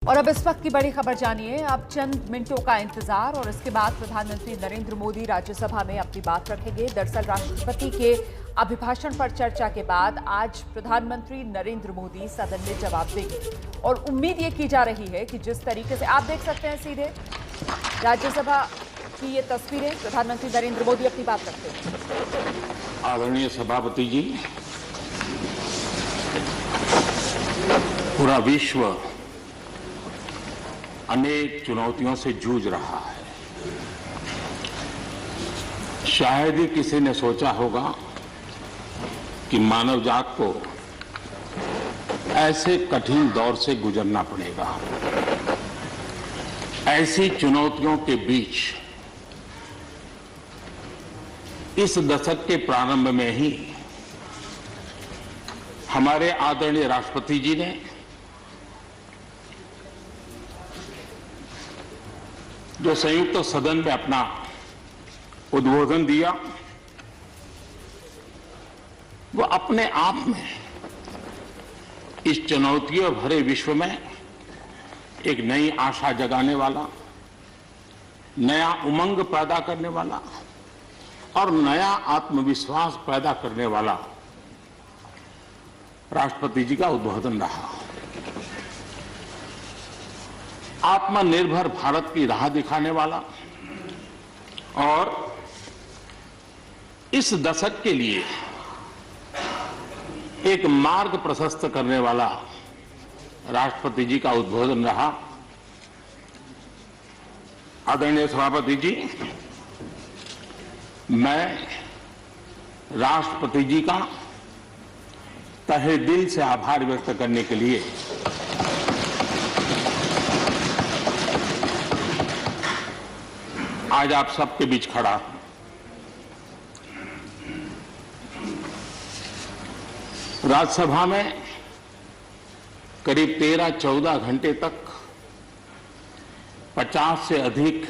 और अब इस वक्त की बड़ी खबर जानिए। अब चंद मिनटों का इंतजार और इसके बाद प्रधानमंत्री नरेंद्र मोदी राज्यसभा में अपनी बात रखेंगे। दरअसल राष्ट्रपति के अभिभाषण पर चर्चा के बाद आज प्रधानमंत्री नरेंद्र मोदी सदन में जवाब देंगे और उम्मीद ये की जा रही है कि जिस तरीके से आप देख सकते हैं सीधे राज्यसभा की ये तस्वीरें, प्रधानमंत्री नरेंद्र मोदी अपनी बात रखते हैं। आदरणीय सभापति जी, पूरा विश्व अनेक चुनौतियों से जूझ रहा है। शायद ही किसी ने सोचा होगा कि मानव जात को ऐसे कठिन दौर से गुजरना पड़ेगा। ऐसी चुनौतियों के बीच इस दशक के प्रारंभ में ही हमारे आदरणीय राष्ट्रपति जी ने जो संयुक्त सदन में अपना उद्बोधन दिया, वो अपने आप में इस चुनौतियों भरे विश्व में एक नई आशा जगाने वाला, नया उमंग पैदा करने वाला और नया आत्मविश्वास पैदा करने वाला राष्ट्रपति जी का उद्बोधन रहा। आत्मनिर्भर भारत की राह दिखाने वाला और इस दशक के लिए एक मार्ग प्रशस्त करने वाला राष्ट्रपति जी का उद्बोधन रहा। आदरणीय सभापति जी, मैं राष्ट्रपति जी का तहे दिल से आभार व्यक्त करने के लिए आज आप सबके बीच खड़ा हूं। राज्यसभा में करीब 13-14 घंटे तक 50 से अधिक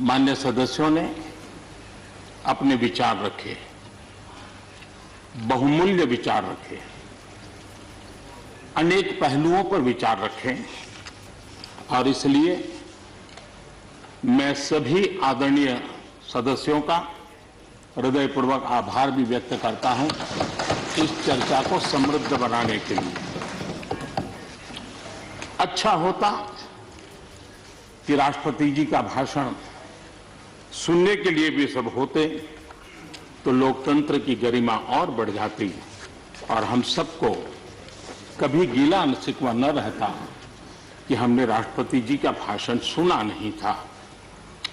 मान्य सदस्यों ने अपने विचार रखे, बहुमूल्य विचार रखे, अनेक पहलुओं पर विचार रखे और इसलिए मैं सभी आदरणीय सदस्यों का हृदयपूर्वक आभार भी व्यक्त करता हूं इस चर्चा को समृद्ध बनाने के लिए। अच्छा होता कि राष्ट्रपति जी का भाषण सुनने के लिए भी सब होते तो लोकतंत्र की गरिमा और बढ़ जाती और हम सबको कभी गीला शिकवा न रहता कि हमने राष्ट्रपति जी का भाषण सुना नहीं था।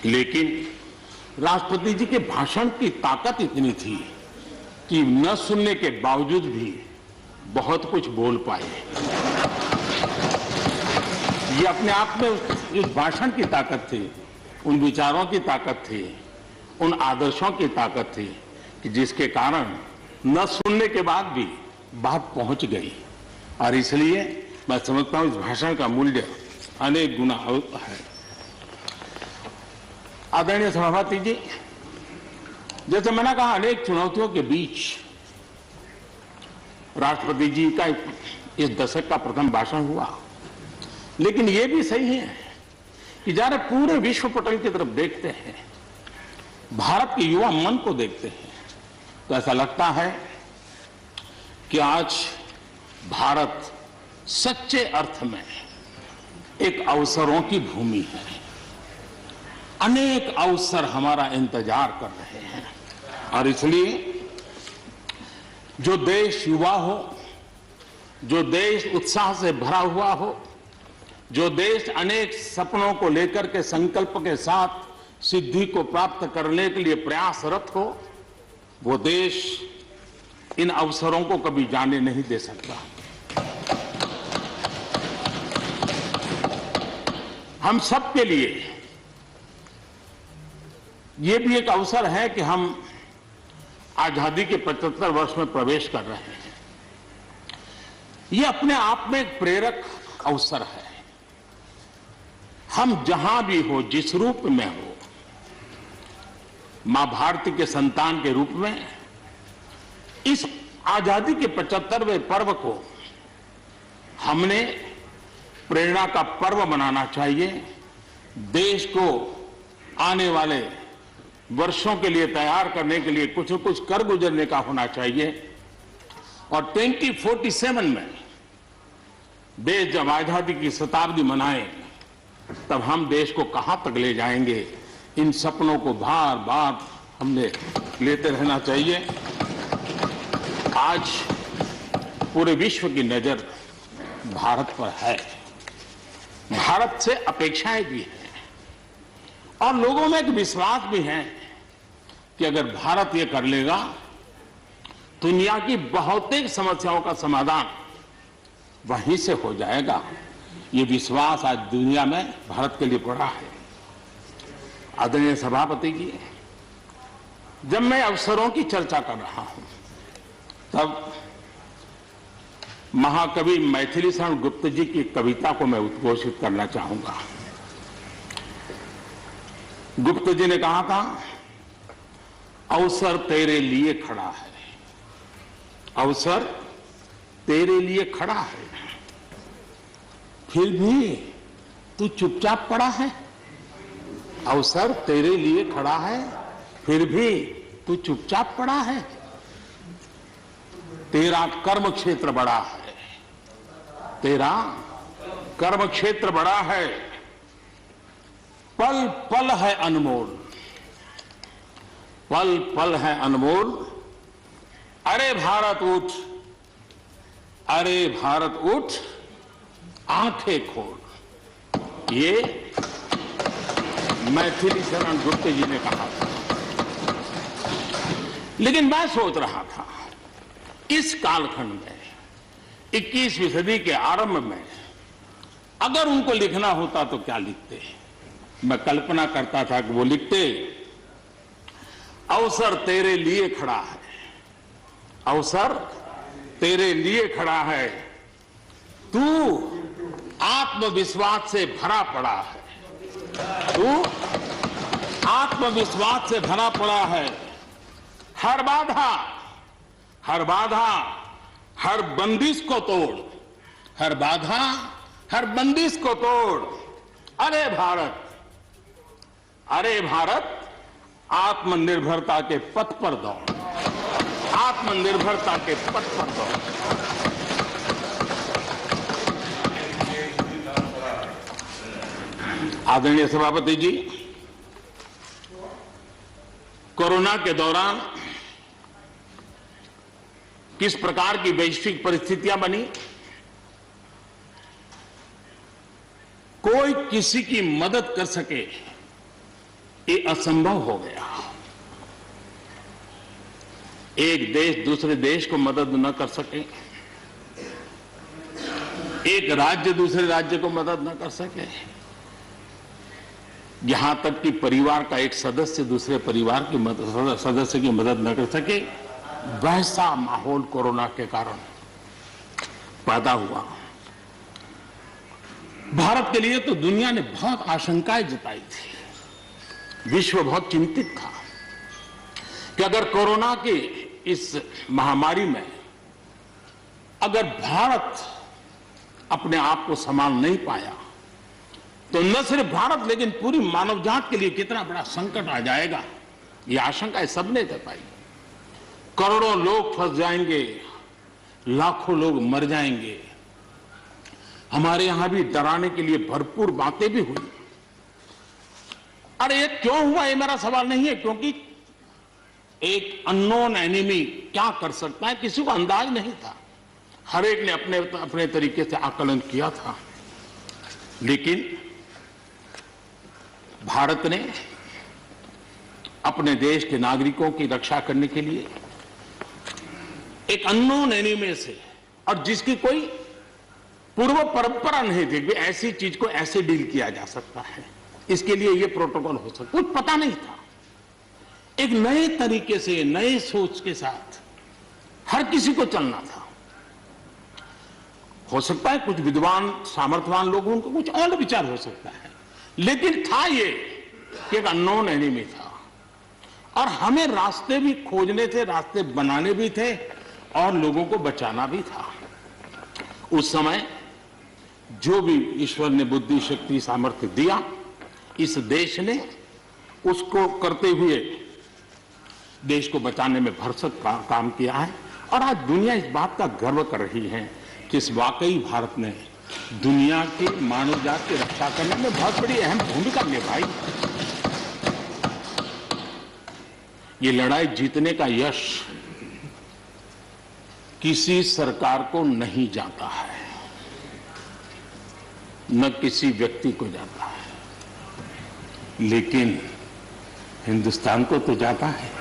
लेकिन राष्ट्रपति जी के भाषण की ताकत इतनी थी कि न सुनने के बावजूद भी बहुत कुछ बोल पाए। ये अपने आप में उस भाषण की ताकत थी, उन विचारों की ताकत थी, उन आदर्शों की ताकत थी कि जिसके कारण न सुनने के बाद भी बात पहुंच गई। और इसलिए मैं समझता हूं इस भाषण का मूल्य अनेक गुना है। आदरणीय सभापति जी, जैसे मैंने कहा, अनेक चुनौतियों के बीच राष्ट्रपति जी का इस दशक का प्रथम भाषण हुआ। लेकिन यह भी सही है कि जरा पूरे विश्व पटल की तरफ देखते हैं, भारत के युवा मन को देखते हैं, तो ऐसा लगता है कि आज भारत सच्चे अर्थ में एक अवसरों की भूमि है। अनेक अवसर हमारा इंतजार कर रहे हैं और इसलिए जो देश युवा हो, जो देश उत्साह से भरा हुआ हो, जो देश अनेक सपनों को लेकर के संकल्प के साथ सिद्धि को प्राप्त करने के लिए प्रयासरत हो, वो देश इन अवसरों को कभी जाने नहीं दे सकता। हम सबके लिए ये भी एक अवसर है कि हम आजादी के 75 वर्ष में प्रवेश कर रहे हैं। ये अपने आप में एक प्रेरक अवसर है। हम जहां भी हो, जिस रूप में हो, मां भारती के संतान के रूप में इस आजादी के 75वें पर्व को हमने प्रेरणा का पर्व मनाना चाहिए। देश को आने वाले वर्षों के लिए तैयार करने के लिए कुछ न कुछ कर गुजरने का होना चाहिए। और 2047 में देश जब आजादी की शताब्दी मनाए तब हम देश को कहां तक ले जाएंगे, इन सपनों को बार बार हमने लेते रहना चाहिए। आज पूरे विश्व की नजर भारत पर है, भारत से अपेक्षाएं भी हैं और लोगों में एक विश्वास भी है कि अगर भारत ये कर लेगा दुनिया की बहुतेक समस्याओं का समाधान वहीं से हो जाएगा। ये विश्वास आज दुनिया में भारत के लिए बड़ा है। आदरणीय सभापति जी, जब मैं अवसरों की चर्चा कर रहा हूं तब महाकवि मैथिली शरण गुप्त जी की कविता को मैं उद्घोषित करना चाहूंगा। गुप्त जी ने कहा था, अवसर तेरे लिए खड़ा है, अवसर तेरे लिए खड़ा है, फिर भी तू चुपचाप पड़ा है। अवसर तेरे लिए खड़ा है, फिर भी तू चुपचाप पड़ा है। तेरा कर्म क्षेत्र बड़ा है, तेरा कर्म क्षेत्र बड़ा है, पल पल है अनमोल, पल पल है अनमोल। अरे भारत उठ, अरे भारत उठ, आंखें खोल। ये मैथिली शरण गुप्त जी ने कहा था। लेकिन मैं सोच रहा था, इस कालखंड में 21वीं सदी के आरंभ में अगर उनको लिखना होता तो क्या लिखते। मैं कल्पना करता था कि वो लिखते, अवसर तेरे लिए खड़ा है, अवसर तेरे लिए खड़ा है, तू आत्मविश्वास से भरा पड़ा है, तू आत्मविश्वास से भरा पड़ा है। हर बाधा, हर बाधा, हर बंदिश को तोड़, हर बाधा, हर बंदिश को तोड़। अरे भारत, अरे भारत, आत्मनिर्भरता के पथ पर दौड़, आत्मनिर्भरता के पथ पर दौड़। आदरणीय सभापति जी, कोरोना के दौरान किस प्रकार की वैश्विक परिस्थितियां बनी, कोई किसी की मदद कर सके ये असंभव हो गया। एक देश दूसरे देश को मदद न कर सके, एक राज्य दूसरे राज्य को मदद न कर सके, यहां तक कि परिवार का एक सदस्य दूसरे परिवार की सदस्य की मदद न कर सके, वैसा माहौल कोरोना के कारण पैदा हुआ। भारत के लिए तो दुनिया ने बहुत आशंकाएं जताई थी, विश्व बहुत चिंतित था कि अगर कोरोना की इस महामारी में अगर भारत अपने आप को संभाल नहीं पाया तो न सिर्फ भारत लेकिन पूरी मानव जात के लिए कितना बड़ा संकट आ जाएगा, ये आशंकाएं सबने जताई। करोड़ों लोग फंस जाएंगे, लाखों लोग मर जाएंगे। हमारे यहां भी डराने के लिए भरपूर बातें भी हुई। अरे ये क्यों हुआ, ये मेरा सवाल नहीं है, क्योंकि एक अननोन एनिमी क्या कर सकता है किसी को अंदाज नहीं था। हर एक ने अपने अपने तरीके से आकलन किया था। लेकिन भारत ने अपने देश के नागरिकों की रक्षा करने के लिए एक अननोन एनिमी से, और जिसकी कोई पूर्व परंपरा नहीं थी कि ऐसी चीज को ऐसे डील किया जा सकता है, इसके लिए ये प्रोटोकॉल हो सकता, कुछ पता नहीं था। एक नए तरीके से, नए सोच के साथ हर किसी को चलना था। हो सकता है कुछ विद्वान सामर्थ्यवान लोग, उनको कुछ और विचार हो सकता है, लेकिन था ये कि एक अननोन एनिमी था और हमें रास्ते भी खोजने थे, रास्ते बनाने भी थे और लोगों को बचाना भी था। उस समय जो भी ईश्वर ने बुद्धि, शक्ति, सामर्थ्य दिया, इस देश ने उसको करते हुए देश को बचाने में भरसक काम किया है। और आज दुनिया इस बात का गर्व कर रही है कि इस वाकई भारत ने दुनिया की मानव जात की रक्षा करने में बहुत बड़ी अहम भूमिका निभाई। ये लड़ाई जीतने का यश किसी सरकार को नहीं जाता है, न किसी व्यक्ति को जाता है, लेकिन हिंदुस्तान को तो जाता है।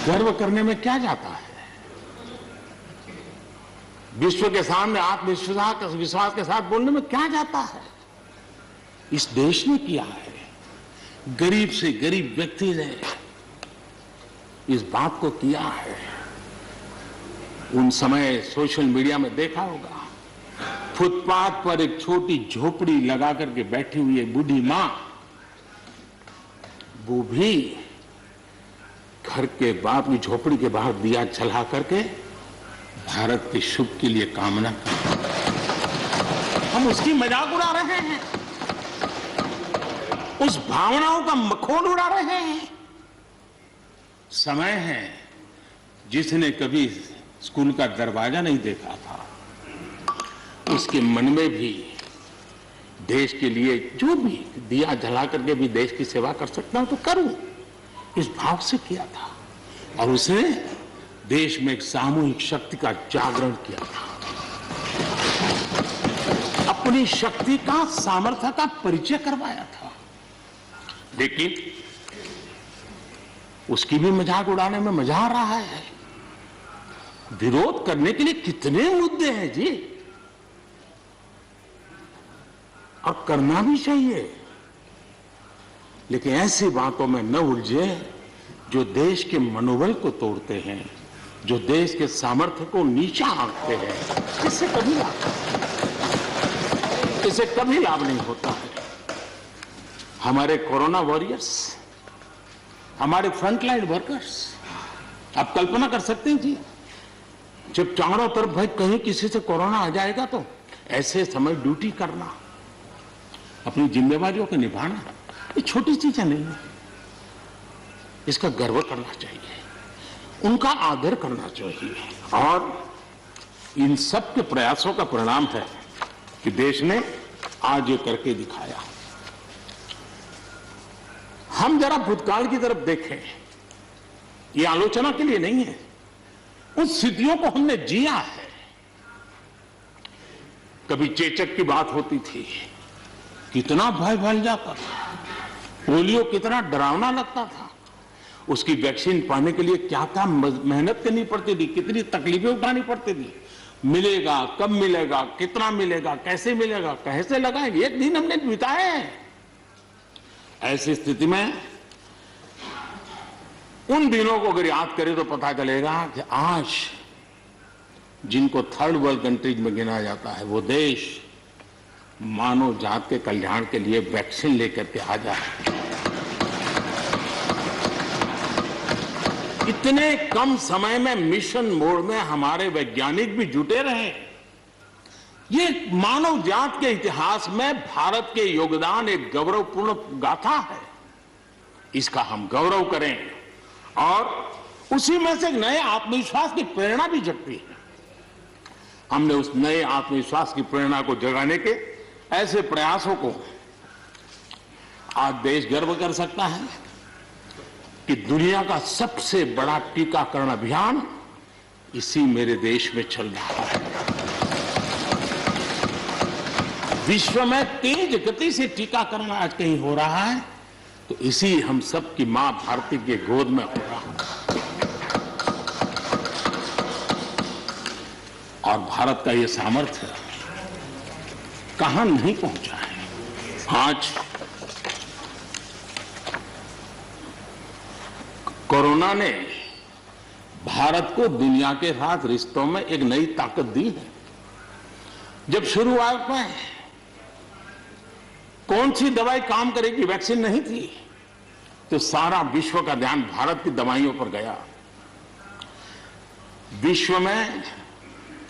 गर्व करने में क्या जाता है? विश्व के सामने आत्मविश्वास के साथ बोलने में क्या जाता है? इस देश ने किया है। गरीब से गरीब व्यक्ति ने इस बात को किया है। उन समय सोशल मीडिया में देखा होगा, फुटपाथ पर एक छोटी झोपड़ी लगा करके बैठी हुई एक बूढ़ी मां, वो भी घर के बाद की झोपड़ी के बाहर दिया जला करके भारत के शुभ के लिए कामना करते। हम उसकी मजाक उड़ा रहे हैं, उस भावनाओं का मखौल उड़ा रहे हैं। समय है, जिसने कभी स्कूल का दरवाजा नहीं देखा था, उसके मन में भी देश के लिए जो भी दिया जला करके भी देश की सेवा कर सकता हूं तो करूं, इस भाव से किया था। और उसने देश में एक सामूहिक शक्ति का जागरण किया था, अपनी शक्ति का, सामर्थ्य का परिचय करवाया था। लेकिन उसकी भी मजाक उड़ाने में मजा आ रहा है। विरोध करने के लिए कितने मुद्दे हैं जी, और करना भी चाहिए, लेकिन ऐसी बातों में न उलझे जो देश के मनोबल को तोड़ते हैं, जो देश के सामर्थ्य को नीचा आंकते हैं। इससे कभी लाभ नहीं होता है। हमारे कोरोना वॉरियर्स, हमारे फ्रंटलाइन वर्कर्स, आप कल्पना कर सकते हैं जी, जब चारों तरफ भाई कहीं किसी से कोरोना आ जाएगा तो ऐसे समय ड्यूटी करना, अपनी जिम्मेवारियों को निभाना, ये छोटी चीजें नहीं है। इसका गर्व करना चाहिए, उनका आदर करना चाहिए। और इन सब के प्रयासों का परिणाम है कि देश ने आज ये करके दिखाया। हम जरा भूतकाल की तरफ देखें, ये आलोचना के लिए नहीं है, उन स्थितियों को हमने जिया है। कभी चेचक की बात होती थी, कितना भय फैल जाता था, पोलियो कितना डरावना लगता था, उसकी वैक्सीन पाने के लिए क्या क्या मेहनत करनी पड़ती थी, कितनी तकलीफें उठानी पड़ती थी। मिलेगा, कब मिलेगा, कितना मिलेगा, कैसे मिलेगा, कैसे लगाएंगे, एक दिन हमने बिताए हैं। ऐसी स्थिति में उन दिनों को अगर याद करें तो पता चलेगा कि आज जिनको थर्ड वर्ल्ड कंट्रीज में गिना जाता है, वो देश मानव जात के कल्याण के लिए वैक्सीन लेकर के आ जाए। इतने कम समय में मिशन मोड में हमारे वैज्ञानिक भी जुटे रहे। ये मानव जात के इतिहास में भारत के योगदान एक गौरवपूर्ण गाथा है। इसका हम गौरव करें और उसी में से एक नए आत्मविश्वास की प्रेरणा भी जगती है। हमने उस नए आत्मविश्वास की प्रेरणा को जगाने के ऐसे प्रयासों को आज देश गर्व कर सकता है कि दुनिया का सबसे बड़ा टीकाकरण अभियान इसी मेरे देश में चल रहा है। विश्व में तेज गति से टीकाकरण आज कहीं हो रहा है तो इसी हम सब की मां भारती के गोद में हो रहा है। और भारत का ये सामर्थ्य कहां नहीं पहुंचा है। आज कोरोना ने भारत को दुनिया के साथ रिश्तों में एक नई ताकत दी है। जब शुरुआत में कौन सी दवाई काम करेगी, वैक्सीन नहीं थी, तो सारा विश्व का ध्यान भारत की दवाइयों पर गया। विश्व में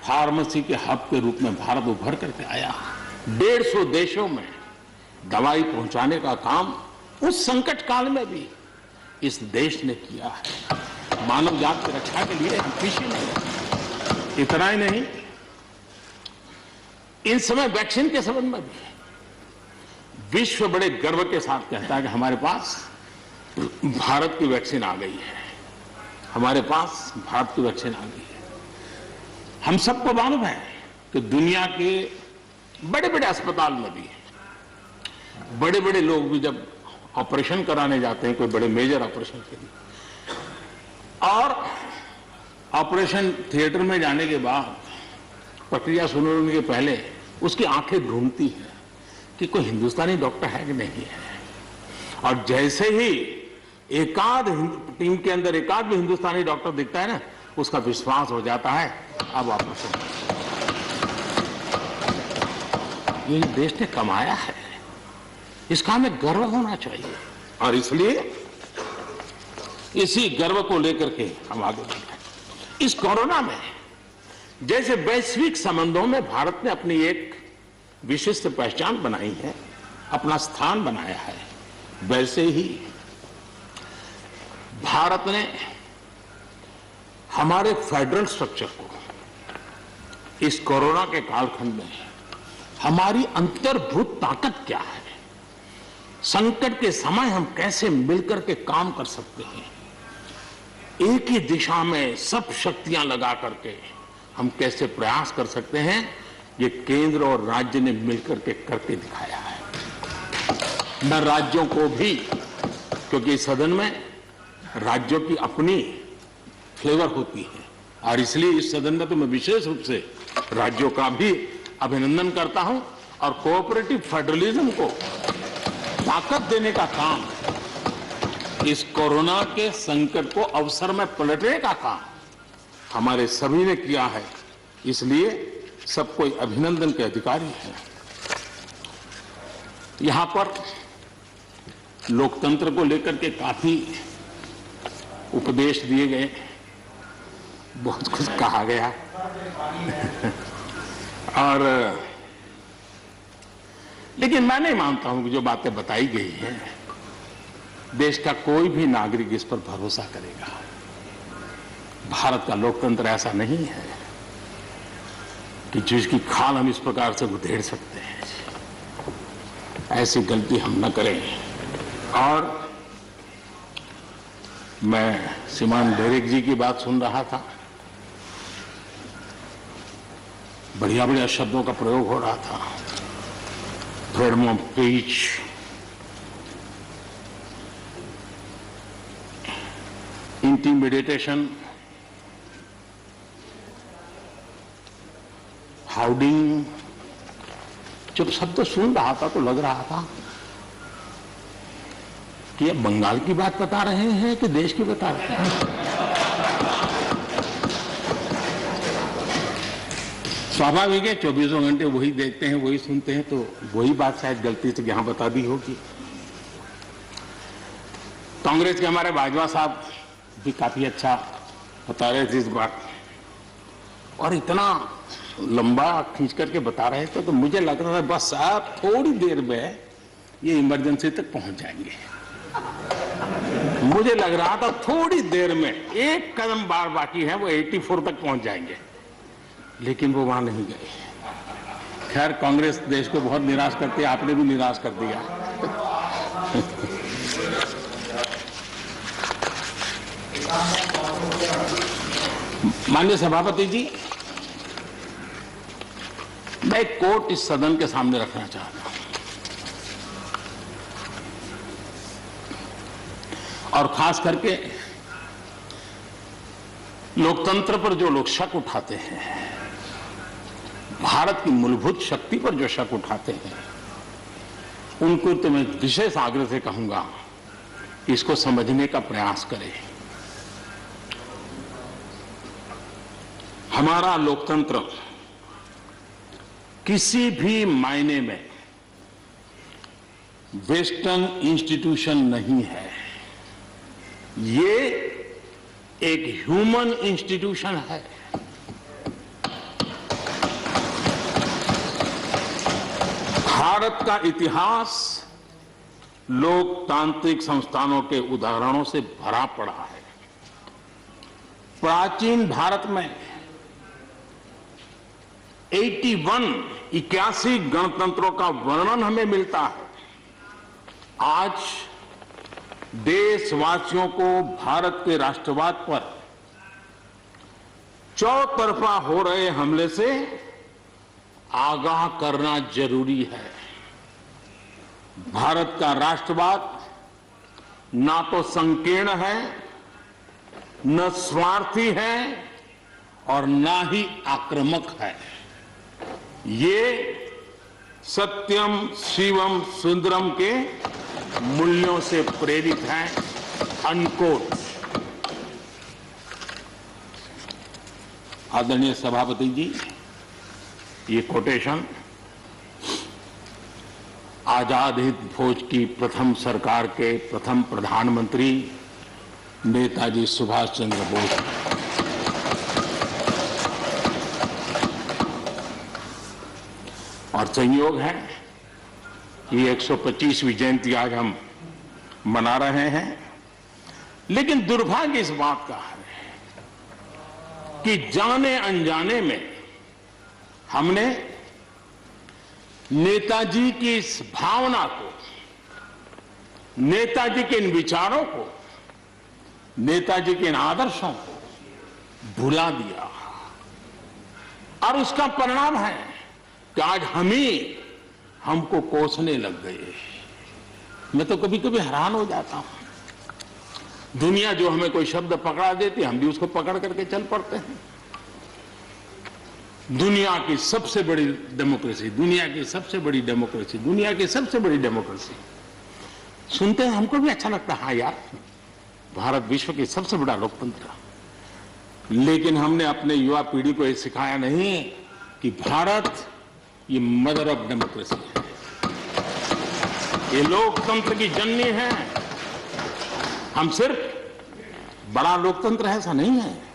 फार्मेसी के हब के रूप में भारत उभर करके आया। 150 देशों में दवाई पहुंचाने का काम उस संकट काल में भी इस देश ने किया है। मानव जात की रक्षा के लिए हम पीछे नहीं। इतना ही नहीं, इन समय वैक्सीन के संबंध में भी विश्व बड़े गर्व के साथ कहता है कि हमारे पास भारत की वैक्सीन आ गई है, हमारे पास भारत की वैक्सीन आ गई है। हम सबको मालूम है कि दुनिया के बड़े बड़े अस्पताल में भी बड़े बड़े लोग भी जब ऑपरेशन कराने जाते हैं, कोई बड़े मेजर ऑपरेशन के लिए, और ऑपरेशन थिएटर में जाने के बाद प्रक्रिया शुरू होने के पहले उसकी आंखें ढूंढती हैं कि कोई हिंदुस्तानी डॉक्टर है कि नहीं है। और जैसे ही एकाध टीम के अंदर एकाध भी हिंदुस्तानी डॉक्टर दिखता है ना, उसका विश्वास हो जाता है अब ऑपरेशन। ये देश ने कमाया है, इसका हमें गर्व होना चाहिए। और इसलिए इसी गर्व को लेकर के हम आगे बढ़ रहे हैं। इस कोरोना में जैसे वैश्विक संबंधों में भारत ने अपनी एक विशिष्ट पहचान बनाई है, अपना स्थान बनाया है, वैसे ही भारत ने हमारे फेडरल स्ट्रक्चर को इस कोरोना के कालखंड में हमारी अंतर्भूत ताकत क्या है, संकट के समय हम कैसे मिलकर के काम कर सकते हैं, एक ही दिशा में सब शक्तियां लगा करके हम कैसे प्रयास कर सकते हैं, ये केंद्र और राज्य ने मिलकर के करके दिखाया है। न राज्यों को भी, क्योंकि इस सदन में राज्यों की अपनी फ्लेवर होती है, और इसलिए इस सदन में तो मैं विशेष रूप से राज्यों का भी अभिनंदन करता हूं, और कोऑपरेटिव फेडरलिज्म को ताकत देने का काम, इस कोरोना के संकट को अवसर में पलटने का काम हमारे सभी ने किया है। इसलिए सब कोई अभिनंदन के अधिकारी हैं। यहां पर लोकतंत्र को लेकर के काफी उपदेश दिए गए, बहुत कुछ कहा गया और लेकिन मैं नहीं मानता हूं कि जो बातें बताई गई हैं देश का कोई भी नागरिक इस पर भरोसा करेगा। भारत का लोकतंत्र ऐसा नहीं है कि जिसकी खाल हम इस प्रकार से उधेड़ सकते हैं। ऐसी गलती हम न करें। और मैं श्रीमान डेरेक जी की बात सुन रहा था, बढ़िया बढ़िया शब्दों का प्रयोग हो रहा था, फ्रीडम ऑफ स्पीच, इंटिमिडेशन, हाउडिंग। जब शब्द सुन रहा था तो लग रहा था कि ये बंगाल की बात बता रहे हैं कि देश की बता रहे हैं। स्वाभाविक है, 24 घंटे वही देखते हैं, वही सुनते हैं, तो वही बात शायद गलती से यहां बता दी होगी। कांग्रेस के हमारे बाजवा साहब भी काफी अच्छा बता रहे थे इस बार, और इतना लंबा खींच करके बता रहे थे तो मुझे लग रहा था बस आप थोड़ी देर में ये इमरजेंसी तक पहुंच जाएंगे। मुझे लग रहा था थोड़ी देर में एक कदम बार बाकी है, वो 84 तक पहुंच जाएंगे, लेकिन वो वहां नहीं गए। खैर, कांग्रेस देश को बहुत निराश करती है, आपने भी निराश कर दिया। माननीय सभापति जी, मैं एक कोट इस सदन के सामने रखना चाहता हूं, और खास करके लोकतंत्र पर जो लोग शक उठाते हैं, भारत की मूलभूत शक्ति पर जो शक उठाते हैं, उनको तो मैं विशेष आग्रह से कहूंगा कि इसको समझने का प्रयास करें। हमारा लोकतंत्र किसी भी मायने में वेस्टर्न इंस्टीट्यूशन नहीं है, ये एक ह्यूमन इंस्टीट्यूशन है। भारत का इतिहास लोकतांत्रिक संस्थानों के उदाहरणों से भरा पड़ा है। प्राचीन भारत में 81 गणतंत्रों का वर्णन हमें मिलता है। आज देशवासियों को भारत के राष्ट्रवाद पर चौतरफा हो रहे हमले से आगाह करना जरूरी है। भारत का राष्ट्रवाद ना तो संकीर्ण है, न स्वार्थी है और ना ही आक्रामक है। ये सत्यम शिवम सुंदरम के मूल्यों से प्रेरित है। अनकोट। आदरणीय सभापति जी, ये कोटेशन आजाद हिंद फौज की प्रथम सरकार के प्रथम प्रधानमंत्री नेताजी सुभाष चंद्र बोस और संयोग है कि 125वीं जयंती आज हम मना रहे हैं। लेकिन दुर्भाग्य इस बात का है कि जाने अनजाने में हमने नेताजी की इस भावना को, नेताजी के इन विचारों को, नेताजी के इन आदर्शों को भुला दिया और उसका परिणाम है कि आज हमको कोसने लग गए। मैं तो कभी कभी हैरान हो जाता हूं। दुनिया जो हमें कोई शब्द पकड़ा देती, हम भी उसको पकड़ करके चल पड़ते हैं। दुनिया की सबसे बड़ी डेमोक्रेसी, दुनिया की सबसे बड़ी डेमोक्रेसी, दुनिया की सबसे बड़ी डेमोक्रेसी सुनते हैं, हमको भी अच्छा लगता है। हाँ यार, भारत विश्व की सबसे बड़ा लोकतंत्र। लेकिन हमने अपने युवा पीढ़ी को ये सिखाया नहीं कि भारत ये मदर ऑफ डेमोक्रेसी है, ये लोकतंत्र की जननी है। हम सिर्फ बड़ा लोकतंत्र है ऐसा नहीं है,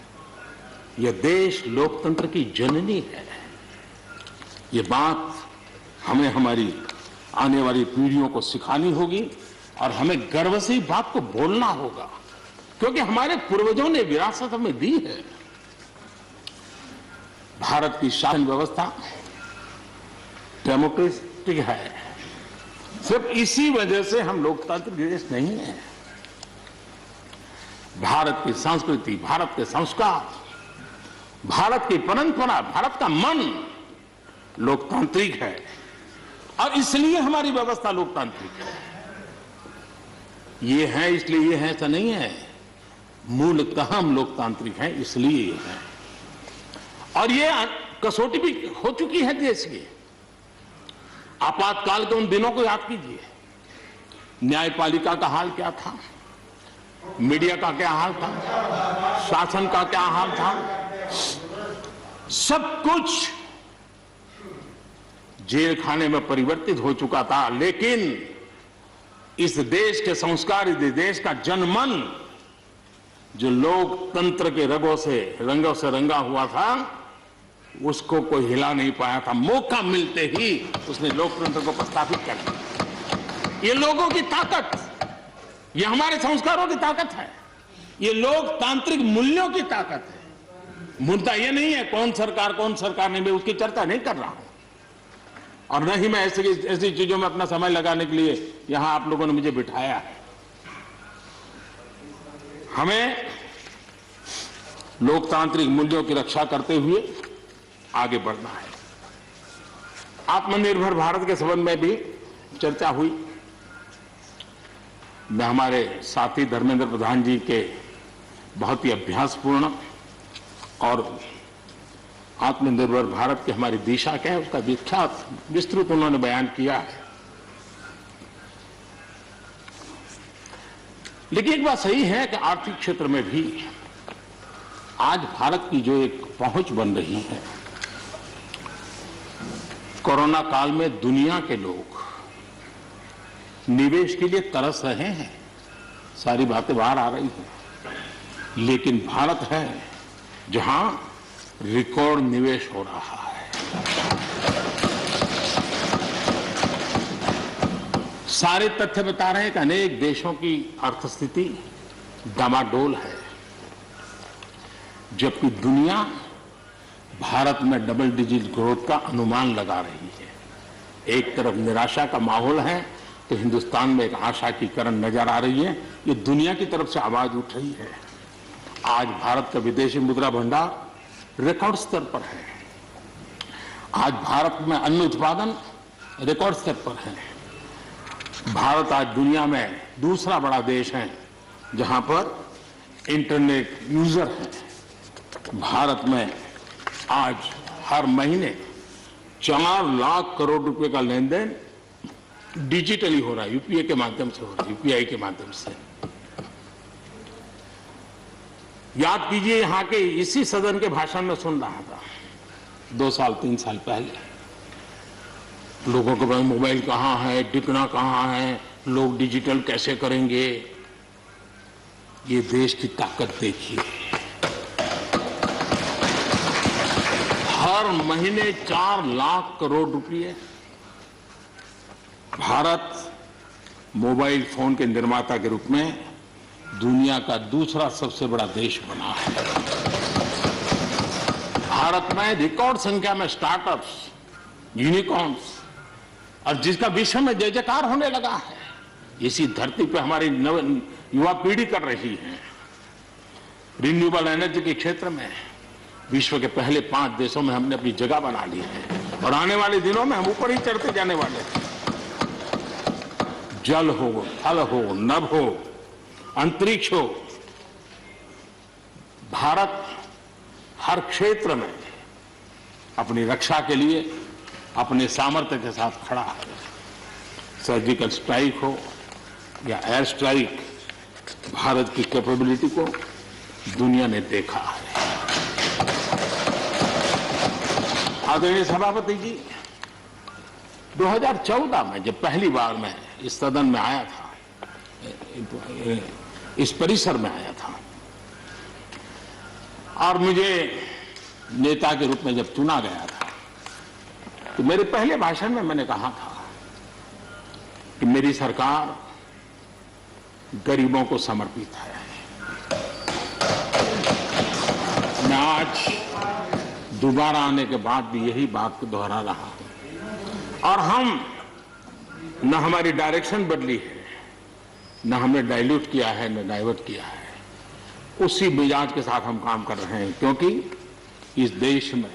यह देश लोकतंत्र की जननी है। ये बात हमें हमारी आने वाली पीढ़ियों को सिखानी होगी और हमें गर्व से इस बात को बोलना होगा, क्योंकि हमारे पूर्वजों ने विरासत हमें दी है। भारत की शासन व्यवस्था डेमोक्रेटिक है। सिर्फ इसी वजह से हम लोकतांत्रिक देश नहीं है। भारत की संस्कृति, भारत के संस्कार, भारत की परंपरा, भारत का मन लोकतांत्रिक है और इसलिए हमारी व्यवस्था लोकतांत्रिक है। ये है इसलिए ये है ऐसा नहीं है, मूलतः हम लोकतांत्रिक है इसलिए ये है। और ये कसौटी भी हो चुकी है देश की। आपातकाल के उन दिनों को याद कीजिए, न्यायपालिका का हाल क्या था, मीडिया का क्या हाल था, शासन का क्या हाल था। सब कुछ जेल खाने में परिवर्तित हो चुका था। लेकिन इस देश के संस्कार, इस देश का जनमन जो लोकतंत्र के रंगों से रंगा हुआ था, उसको कोई हिला नहीं पाया था। मौका मिलते ही उसने लोकतंत्र को प्रस्थापित कर दिया। ये लोगों की ताकत, ये हमारे संस्कारों की ताकत है, ये लोकतांत्रिक मूल्यों की ताकत है। मुद्दा ये नहीं है कौन सरकार नहीं, मैं उसकी चर्चा नहीं कर रहा हूं और न ही मैं ऐसी चीजों में अपना समय लगाने के लिए यहां आप लोगों ने मुझे बिठाया है। हमें लोकतांत्रिक मूल्यों की रक्षा करते हुए आगे बढ़ना है। आत्मनिर्भर भारत के संबंध में भी चर्चा हुई। मैं हमारे साथी धर्मेंद्र प्रधान जी के बहुत ही अभ्यासपूर्ण और आत्मनिर्भर भारत की हमारी दिशा क्या है उसका विख्यात विस्तृत उन्होंने बयान किया है। लेकिन एक बात सही है कि आर्थिक क्षेत्र में भी आज भारत की जो एक पहुंच बन रही है, कोरोना काल में दुनिया के लोग निवेश के लिए तरस रहे हैं, सारी बातें बाहर आ रही हैं। लेकिन भारत है जहां रिकॉर्ड निवेश हो रहा है। सारे तथ्य बता रहे हैं कि अनेक देशों की अर्थस्थिति डामाडोल है, जबकि दुनिया भारत में डबल डिजिट ग्रोथ का अनुमान लगा रही है। एक तरफ निराशा का माहौल है तो हिंदुस्तान में एक आशा की किरण नजर आ रही है। ये दुनिया की तरफ से आवाज उठ रही है। आज भारत का विदेशी मुद्रा भंडार रिकॉर्ड स्तर पर है। आज भारत में अन्न उत्पादन रिकॉर्ड स्तर पर है। भारत आज दुनिया में दूसरा बड़ा देश है जहां पर इंटरनेट यूजर है। भारत में आज हर महीने 4 लाख करोड़ रुपए का लेन देन डिजिटली हो रहा है, यूपीआई के माध्यम से हो रहा है, यूपीआई के माध्यम से। याद कीजिए, यहां के इसी सदन के भाषण में सुन रहा था 2 साल 3 साल पहले, लोगों के पास मोबाइल कहां है, टिकना कहां है, लोग डिजिटल कैसे करेंगे। ये देश की ताकत देखिए, हर महीने 4 लाख करोड़ रुपए भारत मोबाइल फोन के निर्माता के रूप में दुनिया का दूसरा सबसे बड़ा देश बना है। भारत में रिकॉर्ड संख्या में स्टार्टअप्स, यूनिकॉर्न्स, और जिसका विश्व में जय जयकार होने लगा है। इसी धरती पे हमारी युवा पीढ़ी कर रही है। रिन्यूएबल एनर्जी के क्षेत्र में विश्व के पहले 5 देशों में हमने अपनी जगह बना ली है और आने वाले दिनों में हम ऊपर ही चढ़ते जाने वाले हैं। जल हो, थल हो, नभ हो, अंतरिक्ष हो, भारत हर क्षेत्र में अपनी रक्षा के लिए अपने सामर्थ्य के साथ खड़ा है। सर्जिकल स्ट्राइक हो या एयर स्ट्राइक, भारत की कैपेबिलिटी को दुनिया ने देखा है। आदरणीय सभापति जी, 2014 में जब पहली बार मैं इस सदन में आया था, इस परिसर में आया था, और मुझे नेता के रूप में जब चुना गया था, तो मेरे पहले भाषण में मैंने कहा था कि मेरी सरकार गरीबों को समर्पित है। मैं आज दोबारा आने के बाद भी यही बात को दोहरा रहा हूं। और हम न हमारी डायरेक्शन बदली है, न हमने डाइल्यूट किया है, न डाइवर्ट किया है। उसी मिजाज के साथ हम काम कर रहे हैं, क्योंकि इस देश में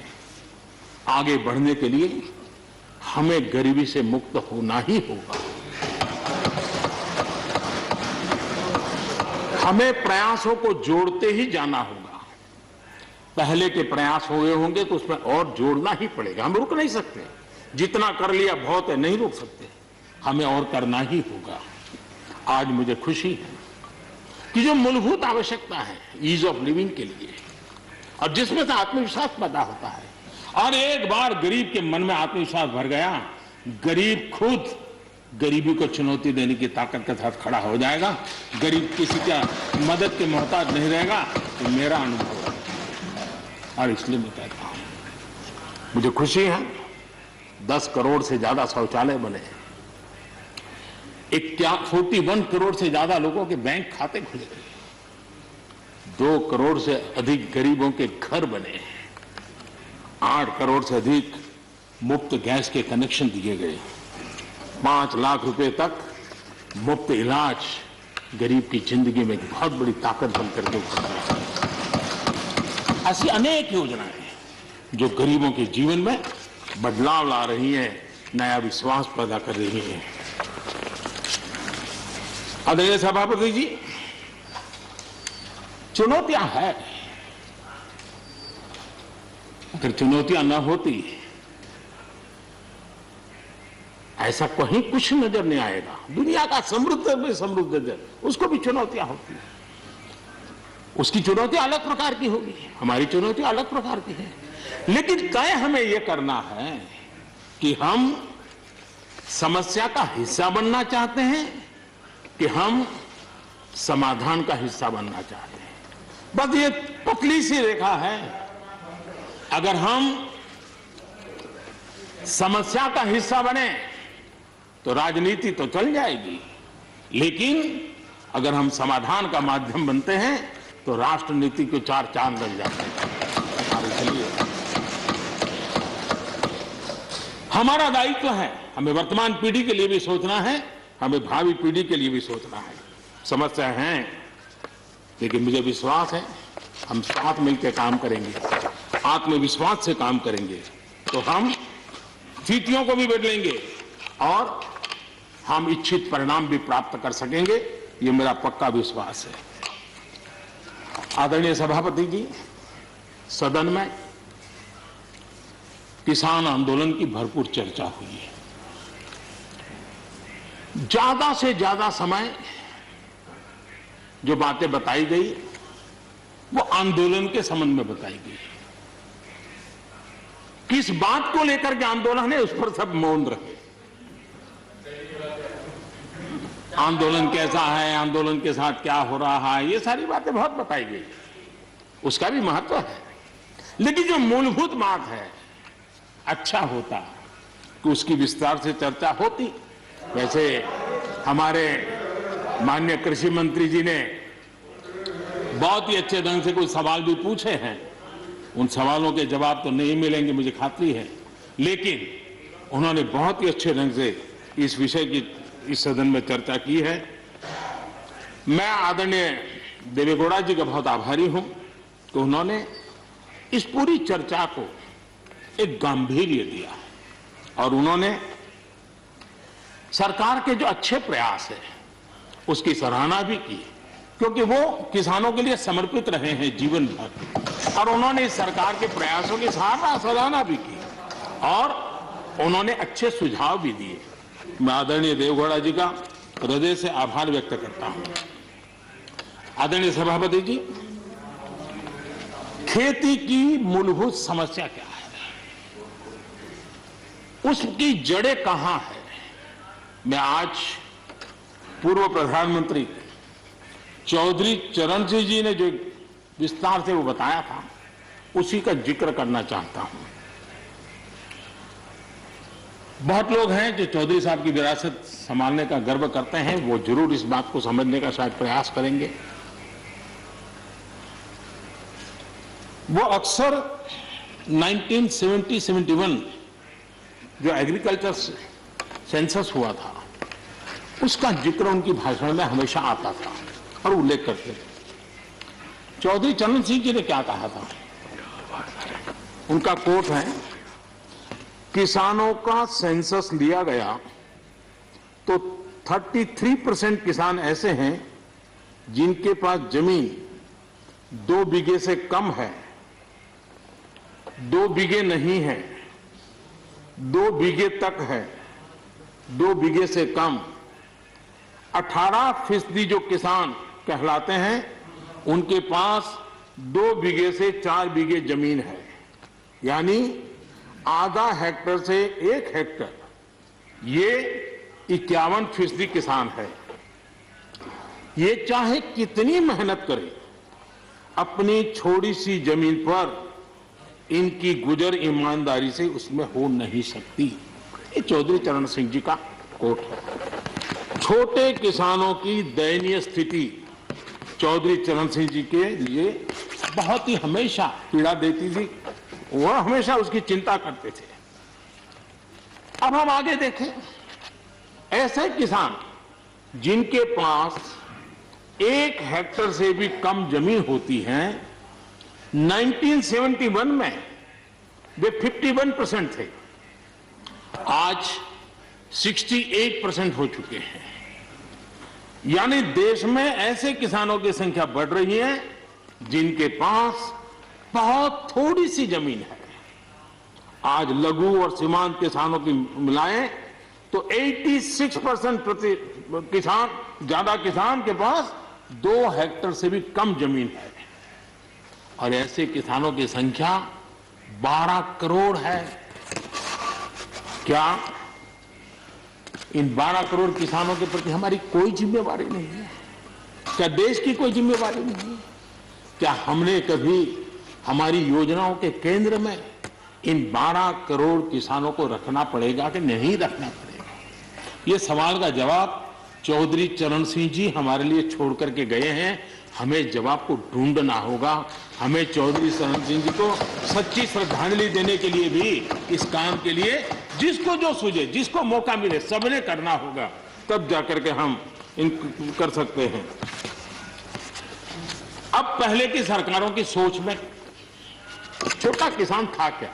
आगे बढ़ने के लिए हमें गरीबी से मुक्त होना ही होगा। हमें प्रयासों को जोड़ते ही जाना होगा। पहले के प्रयास हुए होंगे तो उसमें और जोड़ना ही पड़ेगा। हम रुक नहीं सकते। जितना कर लिया बहुत है, नहीं रुक सकते। हमें और करना ही होगा। आज मुझे खुशी है कि जो मूलभूत आवश्यकता है ईज ऑफ लिविंग के लिए, और जिसमें से आत्मविश्वास पैदा होता है, और एक बार गरीब के मन में आत्मविश्वास भर गया, गरीब खुद गरीबी को चुनौती देने की ताकत के साथ खड़ा हो जाएगा। गरीब किसी का मदद के मोहताज नहीं रहेगा। तो मेरा अनुभव है, और इसलिए मैं कहता हूं, मुझे खुशी है 10 करोड़ से ज्यादा शौचालय बने, 41 करोड़ से ज्यादा लोगों के बैंक खाते खुले, 2 करोड़ से अधिक गरीबों के घर बने, 8 करोड़ से अधिक मुफ्त गैस के कनेक्शन दिए गए, 5 लाख रुपए तक मुफ्त इलाज गरीब की जिंदगी में एक बहुत बड़ी ताकत बनकर के उभर रही है। ऐसी अनेक योजनाएं जो गरीबों के जीवन में बदलाव ला रही हैं, नया विश्वास पैदा कर रही हैं। आदरणीय सभापति जी, चुनौतियां हैं। अगर चुनौतियां न होती, ऐसा कहीं कुछ नजर नहीं आएगा। दुनिया का समृद्ध में समृद्ध देश, उसको भी चुनौतियां होती हैं। उसकी चुनौती अलग प्रकार की होगी, हमारी चुनौती अलग प्रकार की है। लेकिन तय हमें यह करना है कि हम समस्या का हिस्सा बनना चाहते हैं कि हम समाधान का हिस्सा बनना चाहते हैं। बस ये पतली सी रेखा है। अगर हम समस्या का हिस्सा बने तो राजनीति तो चल जाएगी, लेकिन अगर हम समाधान का माध्यम बनते हैं तो राष्ट्रनीति को 4 चांद लग जाते हैं। और इसलिए हमारा दायित्व है, हमें वर्तमान पीढ़ी के लिए भी सोचना है, हमें भावी पीढ़ी के लिए भी सोचना है। समस्या है, लेकिन मुझे विश्वास है हम साथ मिलकर काम करेंगे, आत्मविश्वास से काम करेंगे तो हम स्थितियों को भी बदलेंगे और हम इच्छित परिणाम भी प्राप्त कर सकेंगे। ये मेरा पक्का विश्वास है। आदरणीय सभापति जी, सदन में किसान आंदोलन की भरपूर चर्चा हुई है। ज्यादा से ज्यादा समय जो बातें बताई गई वो आंदोलन के संबंध में बताई गई। किस बात को लेकर के आंदोलन है उस पर सब मौन रहे। आंदोलन कैसा है, आंदोलन के साथ क्या हो रहा है, ये सारी बातें बहुत बताई गई, उसका भी महत्व है। लेकिन जो मूलभूत बात है, अच्छा होता कि उसकी विस्तार से चर्चा होती। वैसे हमारे माननीय कृषि मंत्री जी ने बहुत ही अच्छे ढंग से कुछ सवाल भी पूछे हैं। उन सवालों के जवाब तो नहीं मिलेंगे, मुझे खातरी है, लेकिन उन्होंने बहुत ही अच्छे ढंग से इस विषय की इस सदन में चर्चा की है। मैं आदरणीय देवेगौड़ा जी का बहुत आभारी हूं कि उन्होंने इस पूरी चर्चा को एक गांधीर्य दिया और उन्होंने सरकार के जो अच्छे प्रयास है उसकी सराहना भी की, क्योंकि वो किसानों के लिए समर्पित रहे हैं जीवन भर, और उन्होंने इस सरकार के प्रयासों की सराहना भी की और उन्होंने अच्छे सुझाव भी दिए। मैं आदरणीय देवेगौड़ा जी का हृदय से आभार व्यक्त करता हूं। आदरणीय सभापति जी, खेती की मूलभूत समस्या क्या है, उसकी जड़ें कहां है, मैं आज पूर्व प्रधानमंत्री चौधरी चरण सिंह जी ने जो विस्तार से वो बताया था उसी का जिक्र करना चाहता हूं। बहुत लोग हैं जो चौधरी साहब की विरासत संभालने का गर्व करते हैं, वो जरूर इस बात को समझने का शायद प्रयास करेंगे। वो अक्सर 1970-71 जो एग्रीकल्चर सेंसस हुआ था उसका जिक्र उनकी भाषण में हमेशा आता था और उल्लेख करते थे। चौधरी चरण सिंह जी ने क्या कहा था, उनका कोट है, किसानों का सेंसस लिया गया तो 33% किसान ऐसे हैं जिनके पास जमीन 2 बीघे से कम है, 2 बीघे नहीं है, 2 बीघे तक है, 2 बीघे से कम। 18% जो किसान कहलाते हैं उनके पास 2 बीघे से 4 बीघे जमीन है, यानी आधा हेक्टर से 1 हेक्टर, ये 51% किसान है। ये चाहे कितनी मेहनत करे अपनी छोटी सी जमीन पर इनकी गुजर ईमानदारी से उसमें हो नहीं सकती। ये चौधरी चरण सिंह जी का कोट है। छोटे किसानों की दयनीय स्थिति चौधरी चरण सिंह जी के लिए बहुत ही हमेशा पीड़ा देती थी, वह हमेशा उसकी चिंता करते थे। अब हम आगे देखें, ऐसे किसान जिनके पास 1 हेक्टर से भी कम जमीन होती है, 1971 में वे 51% थे, आज 68% हो चुके हैं। यानी देश में ऐसे किसानों की संख्या बढ़ रही है जिनके पास बहुत थोड़ी सी जमीन है। आज लघु और सीमांत किसानों की मिलाएं तो 86% ज्यादा किसान के पास 2 हेक्टर से भी कम जमीन है, और ऐसे किसानों की संख्या 12 करोड़ है। क्या इन 12 करोड़ किसानों के प्रति हमारी कोई जिम्मेवारी नहीं है? क्या देश की कोई जिम्मेवारी नहीं है? क्या हमने कभी हमारी योजनाओं के केंद्र में इन 12 करोड़ किसानों को रखना पड़ेगा कि नहीं रखना पड़ेगा? ये सवाल का जवाब चौधरी चरण सिंह जी हमारे लिए छोड़ करके गए हैं। हमें जवाब को ढूंढना होगा। हमें चौधरी चरण सिंह जी को सच्ची श्रद्धांजलि देने के लिए भी इस काम के लिए जिसको जो सूझे, जिसको मौका मिले, सबने करना होगा, तब जाकर के हम इन कर सकते हैं। अब पहले की सरकारों की सोच में छोटा किसान था क्या?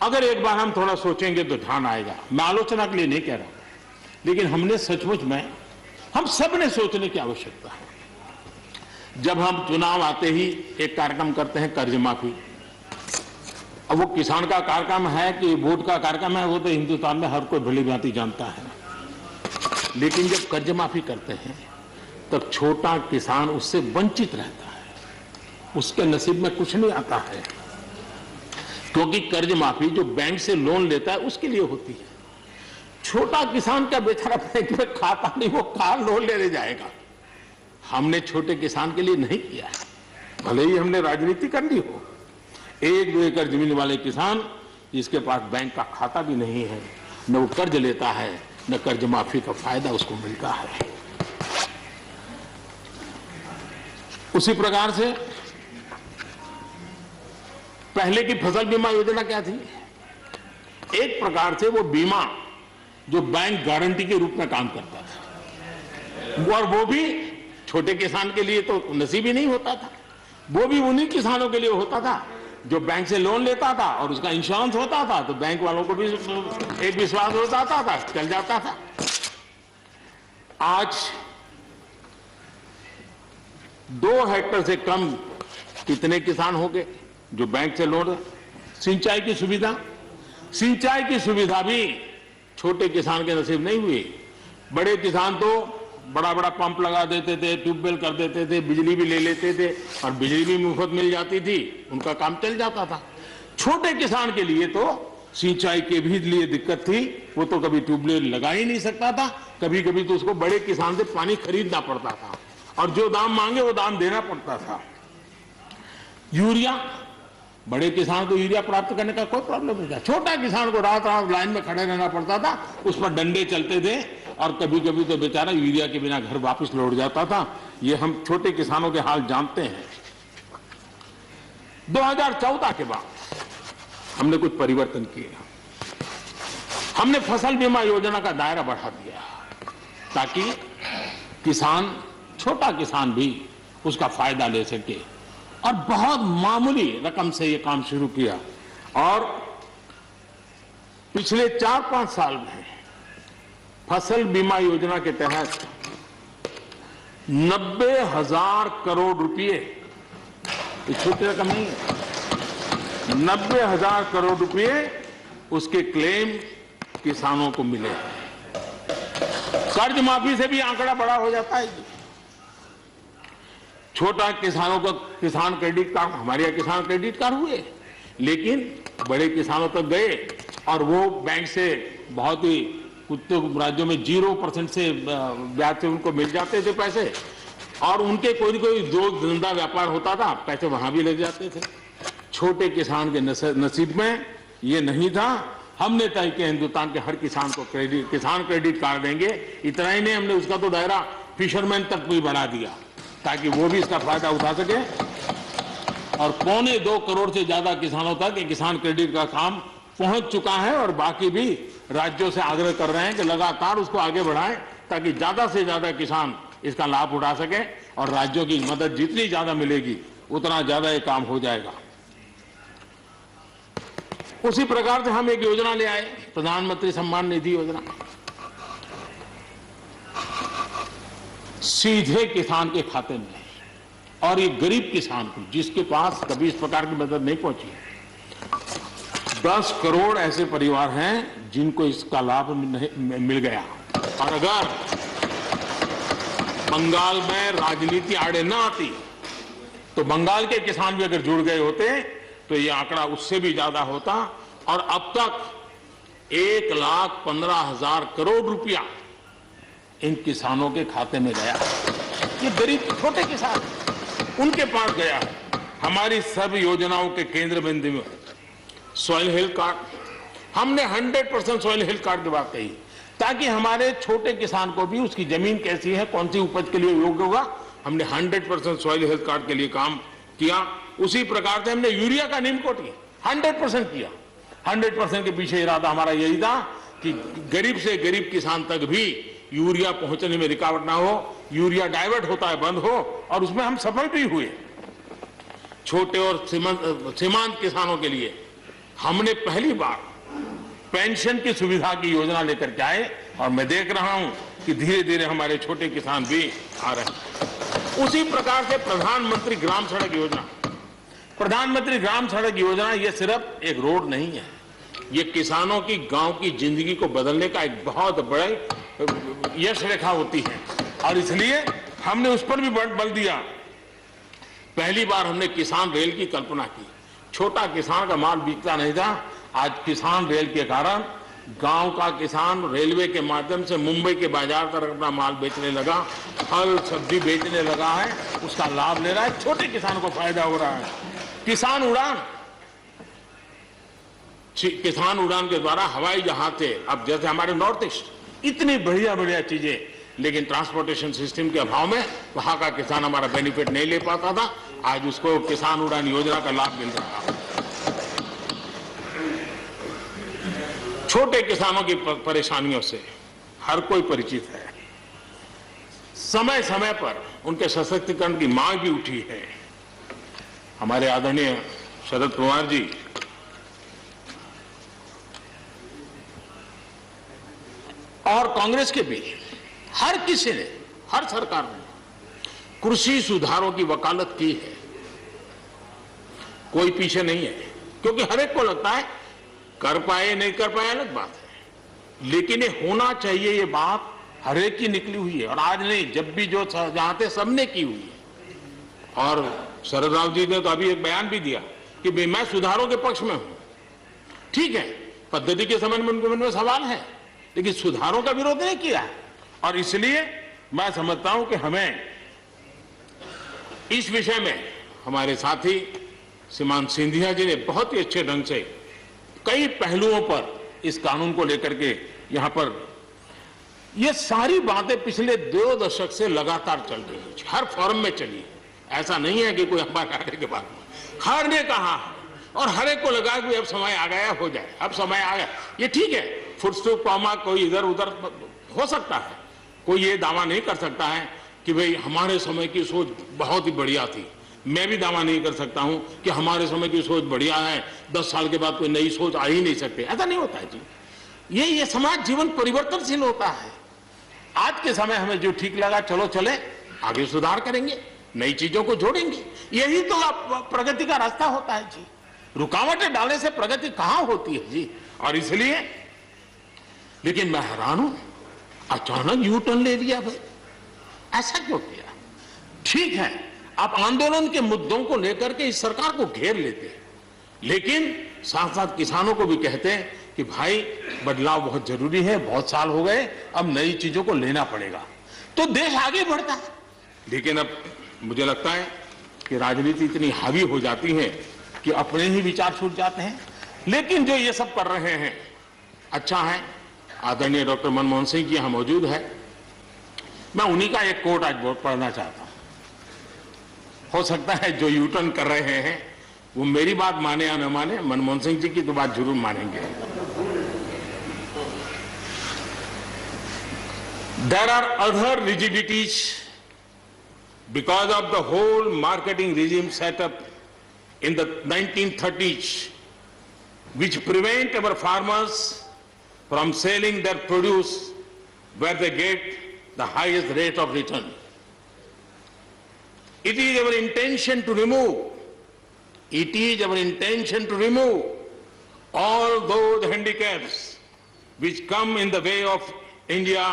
अगर एक बार हम थोड़ा सोचेंगे तो ध्यान आएगा। मैं आलोचना के लिए नहीं कह रहा, लेकिन हमने सचमुच में हम सब ने सोचने की आवश्यकता है। जब हम चुनाव आते ही एक कार्यक्रम करते हैं कर्ज माफी। अब वो किसान का कार्यक्रम है कि वोट का कार्यक्रम है, वो तो हिंदुस्तान में हर कोई भली भांति जानता है। लेकिन जब कर्ज माफी करते हैं तब छोटा किसान उससे वंचित रहता है, उसके नसीब में कुछ नहीं आता है, क्योंकि कर्ज माफी जो बैंक से लोन लेता है उसके लिए होती है। छोटा किसान का बेचारा बैंक में खाता नहीं, वो कहां लोन लेने जाएगा। हमने छोटे किसान के लिए नहीं किया है। भले ही हमने राजनीति करनी हो, 1-2 एकड़ जमीन वाले किसान जिसके पास बैंक का खाता भी नहीं है, न वो कर्ज लेता है, न कर्ज माफी का फायदा उसको मिलता है। उसी प्रकार से पहले की फसल बीमा योजना क्या थी? एक प्रकार से वो बीमा जो बैंक गारंटी के रूप में काम करता था, और वो भी छोटे किसान के लिए तो नसीब ही नहीं होता था। वो भी उन्हीं किसानों के लिए होता था जो बैंक से लोन लेता था और उसका इंश्योरेंस होता था, तो बैंक वालों को भी एक विश्वास हो जाता था, चल जाता था। आज 2 हेक्टेयर से कम कितने किसान हो गए जो बैंक से लोन? सिंचाई की सुविधा भी छोटे किसान के नसीब नहीं हुई। बड़े किसान तो बड़ा बड़ा पंप लगा देते थे, ट्यूबवेल कर देते थे, बिजली भी ले लेते थे और बिजली भी मुफ्त मिल जाती थी, उनका काम चल जाता था। छोटे किसान के लिए तो सिंचाई के भी लिए दिक्कत थी, वो तो कभी ट्यूबवेल लगा ही नहीं सकता था, कभी कभी तो उसको बड़े किसान से पानी खरीदना पड़ता था और जो दाम मांगे वो दाम देना पड़ता था। यूरिया, बड़े किसान को यूरिया प्राप्त करने का कोई प्रॉब्लम नहीं था, छोटा किसान को रात रात लाइन में खड़े रहना पड़ता था, उस पर डंडे चलते थे और कभी कभी तो बेचारा यूरिया के बिना घर वापस लौट जाता था। ये हम छोटे किसानों के हाल जानते हैं। 2014 के बाद हमने कुछ परिवर्तन किए। हमने फसल बीमा योजना का दायरा बढ़ा दिया ताकि किसान, छोटा किसान भी उसका फायदा ले सके, और बहुत मामूली रकम से ये काम शुरू किया। और पिछले 4-5 साल में फसल बीमा योजना के तहत 90,000 करोड़ रुपए, ये छोटी रकम नहीं है, 90,000 करोड़ रुपए उसके क्लेम किसानों को मिले। कर्ज माफी से भी आंकड़ा बड़ा हो जाता है। छोटा किसानों का किसान क्रेडिट कार्ड, हमारे यहाँ किसान क्रेडिट कार्ड हुए, लेकिन बड़े किसानों तक गए और वो बैंक से बहुत ही कुछ तो राज्यों में 0% से ब्याज से उनको मिल जाते थे पैसे, और उनके कोई कोई जो धंधा व्यापार होता था पैसे वहां भी लग जाते थे। छोटे किसान के नसीब में ये नहीं था। हमने तय किया हिंदुस्तान के हर किसान को किसान क्रेडिट कार्ड देंगे। इतना ही नहीं, हमने उसका तो दायरा फिशरमैन तक भी बढ़ा दिया ताकि वो भी इसका फायदा उठा सके। और 2.25 करोड़ से ज्यादा किसानों तक ये किसान क्रेडिट का काम पहुंच चुका है, और बाकी भी राज्यों से आग्रह कर रहे हैं कि लगातार उसको आगे बढ़ाएं ताकि ज्यादा से ज्यादा किसान इसका लाभ उठा सके, और राज्यों की मदद जितनी ज्यादा मिलेगी उतना ज्यादा ये काम हो जाएगा। उसी प्रकार से हम एक योजना ले आए, प्रधानमंत्री सम्मान निधि योजना। सीधे किसान के खाते में, और ये गरीब किसान को जिसके पास कभी इस प्रकार की मदद नहीं पहुंची। 10 करोड़ ऐसे परिवार हैं जिनको इसका लाभ मिल गया। और अगर बंगाल में राजनीति आड़े न आती तो बंगाल के किसान भी अगर जुड़ गए होते तो ये आंकड़ा उससे भी ज्यादा होता, और अब तक 1,15,000 करोड़ रुपया इन किसानों के खाते में गया। ये गरीब छोटे किसान, उनके पास गया है। हमारी सब योजनाओं के केंद्र बिंदु में सॉइल हेल्थ कार्ड, हमने 100% सॉइल हेल्थ कार्ड की बात कही, ताकि हमारे छोटे किसान को भी उसकी जमीन कैसी है, कौन सी उपज के लिए योग्य होगा, हमने 100% सॉइल हेल्थ कार्ड के लिए काम किया। उसी प्रकार से हमने यूरिया का निमकोटी 100% किया। 100% के पीछे इरादा हमारा यही था कि गरीब से गरीब किसान तक भी यूरिया पहुंचने में रुकावट ना हो, यूरिया डाइवर्ट होता है बंद हो, और उसमें हम सफल भी हुए। छोटे और सीमांत किसानों के लिए हमने पहली बार पेंशन की सुविधा की योजना लेकर के आए, और मैं देख रहा हूं कि धीरे धीरे हमारे छोटे किसान भी आ रहे हैं। उसी प्रकार से प्रधानमंत्री ग्राम सड़क योजना, प्रधानमंत्री ग्राम सड़क योजना ये सिर्फ एक रोड नहीं है, ये किसानों की गांव की जिंदगी को बदलने का एक बहुत बड़े यश रेखा होती है, और इसलिए हमने उस पर भी बल दिया। पहली बार हमने किसान रेल की कल्पना की। छोटा किसान का माल बिकता नहीं था, आज किसान रेल के कारण गांव का किसान रेलवे के माध्यम से मुंबई के बाजार तक अपना माल बेचने लगा, फल सब्जी बेचने लगा है, उसका लाभ ले रहा है, छोटे किसान को फायदा हो रहा है। किसान उड़ान के द्वारा हवाई जहाज से, अब जैसे हमारे नॉर्थ ईस्ट इतनी बढ़िया बढ़िया चीजें, लेकिन ट्रांसपोर्टेशन सिस्टम के अभाव में वहां का किसान हमारा बेनिफिट नहीं ले पाता था, आज उसको किसान उड़ान योजना का लाभ मिल रहा है। छोटे किसानों की परेशानियों से हर कोई परिचित है। समय समय पर उनके सशक्तिकरण की मांग भी उठी है। हमारे आदरणीय शरद पवार जी और कांग्रेस के भी हर किसी ने, हर सरकार ने कृषि सुधारों की वकालत की है। कोई पीछे नहीं है, क्योंकि हर एक को लगता है कर पाए नहीं कर पाए अलग बात है, लेकिन ये होना चाहिए, ये बात हर एक की निकली हुई है। और आज नहीं, जब भी जो जहां थे सबने की हुई है। और शरद राव जी ने तो अभी एक बयान भी दिया कि भाई मैं सुधारों के पक्ष में हूं। ठीक है, पद्धति के संबंध में उनके मन में सवाल है, लेकिन सुधारों का विरोध नहीं किया है। और इसलिए मैं समझता हूं कि हमें इस विषय में हमारे साथी श्रीमान सिंधिया जी ने बहुत ही अच्छे ढंग से कई पहलुओं पर इस कानून को लेकर के यहां पर ये सारी बातें पिछले 2 दशक से लगातार चल रही है, हर फोरम में चली। ऐसा नहीं है कि कोई हमारे आने के बाद हर ने कहा और हर एक को लगा कि अब समय आ गया, हो जाए, अब समय आ गया। ये ठीक है, फुटस्टॉप कॉमा कोई इधर उधर हो सकता है, कोई ये दावा नहीं कर सकता है कि भाई हमारे समय की सोच बहुत ही बढ़िया थी। मैं भी दावा नहीं कर सकता हूं कि हमारे समय की सोच बढ़िया है, 10 साल के बाद कोई नई सोच आ ही नहीं सकती। ऐसा नहीं होता है जी। ये समाज जीवन परिवर्तनशील होता है। आज के समय हमें जो ठीक लगा चलो चले, आगे सुधार करेंगे, नई चीजों को जोड़ेंगे। यही तो प्रगति का रास्ता होता है जी। रुकावटें डालने से प्रगति कहां होती है जी। और इसलिए, लेकिन मैं हैरान हूं, अचानक यू टर्न ले लिया भाई, ऐसा क्यों किया? ठीक है, आप आंदोलन के मुद्दों को लेकर के इस सरकार को घेर लेते हैं, लेकिन साथ साथ किसानों को भी कहते हैं कि भाई बदलाव बहुत जरूरी है, बहुत साल हो गए, अब नई चीजों को लेना पड़ेगा, तो देश आगे बढ़ता है। लेकिन अब मुझे लगता है कि राजनीति इतनी हावी हो जाती है कि अपने ही विचार छूट जाते हैं। लेकिन जो ये सब कर रहे हैं अच्छा है। आदरणीय डॉक्टर मनमोहन सिंह जी यहां मौजूद है, मैं उन्हीं का एक कोट आज पढ़ना चाहता हूं। हो सकता है जो यू टर्न कर रहे हैं वो मेरी बात माने या न माने, मनमोहन सिंह जी की तो बात जरूर मानेंगे। There are other rigidities because of the whole marketing regime set up in the 1930s, which prevent our farmers from selling their produce where they get the highest rate of return. It is our intention to remove all those handicaps which come in the way of India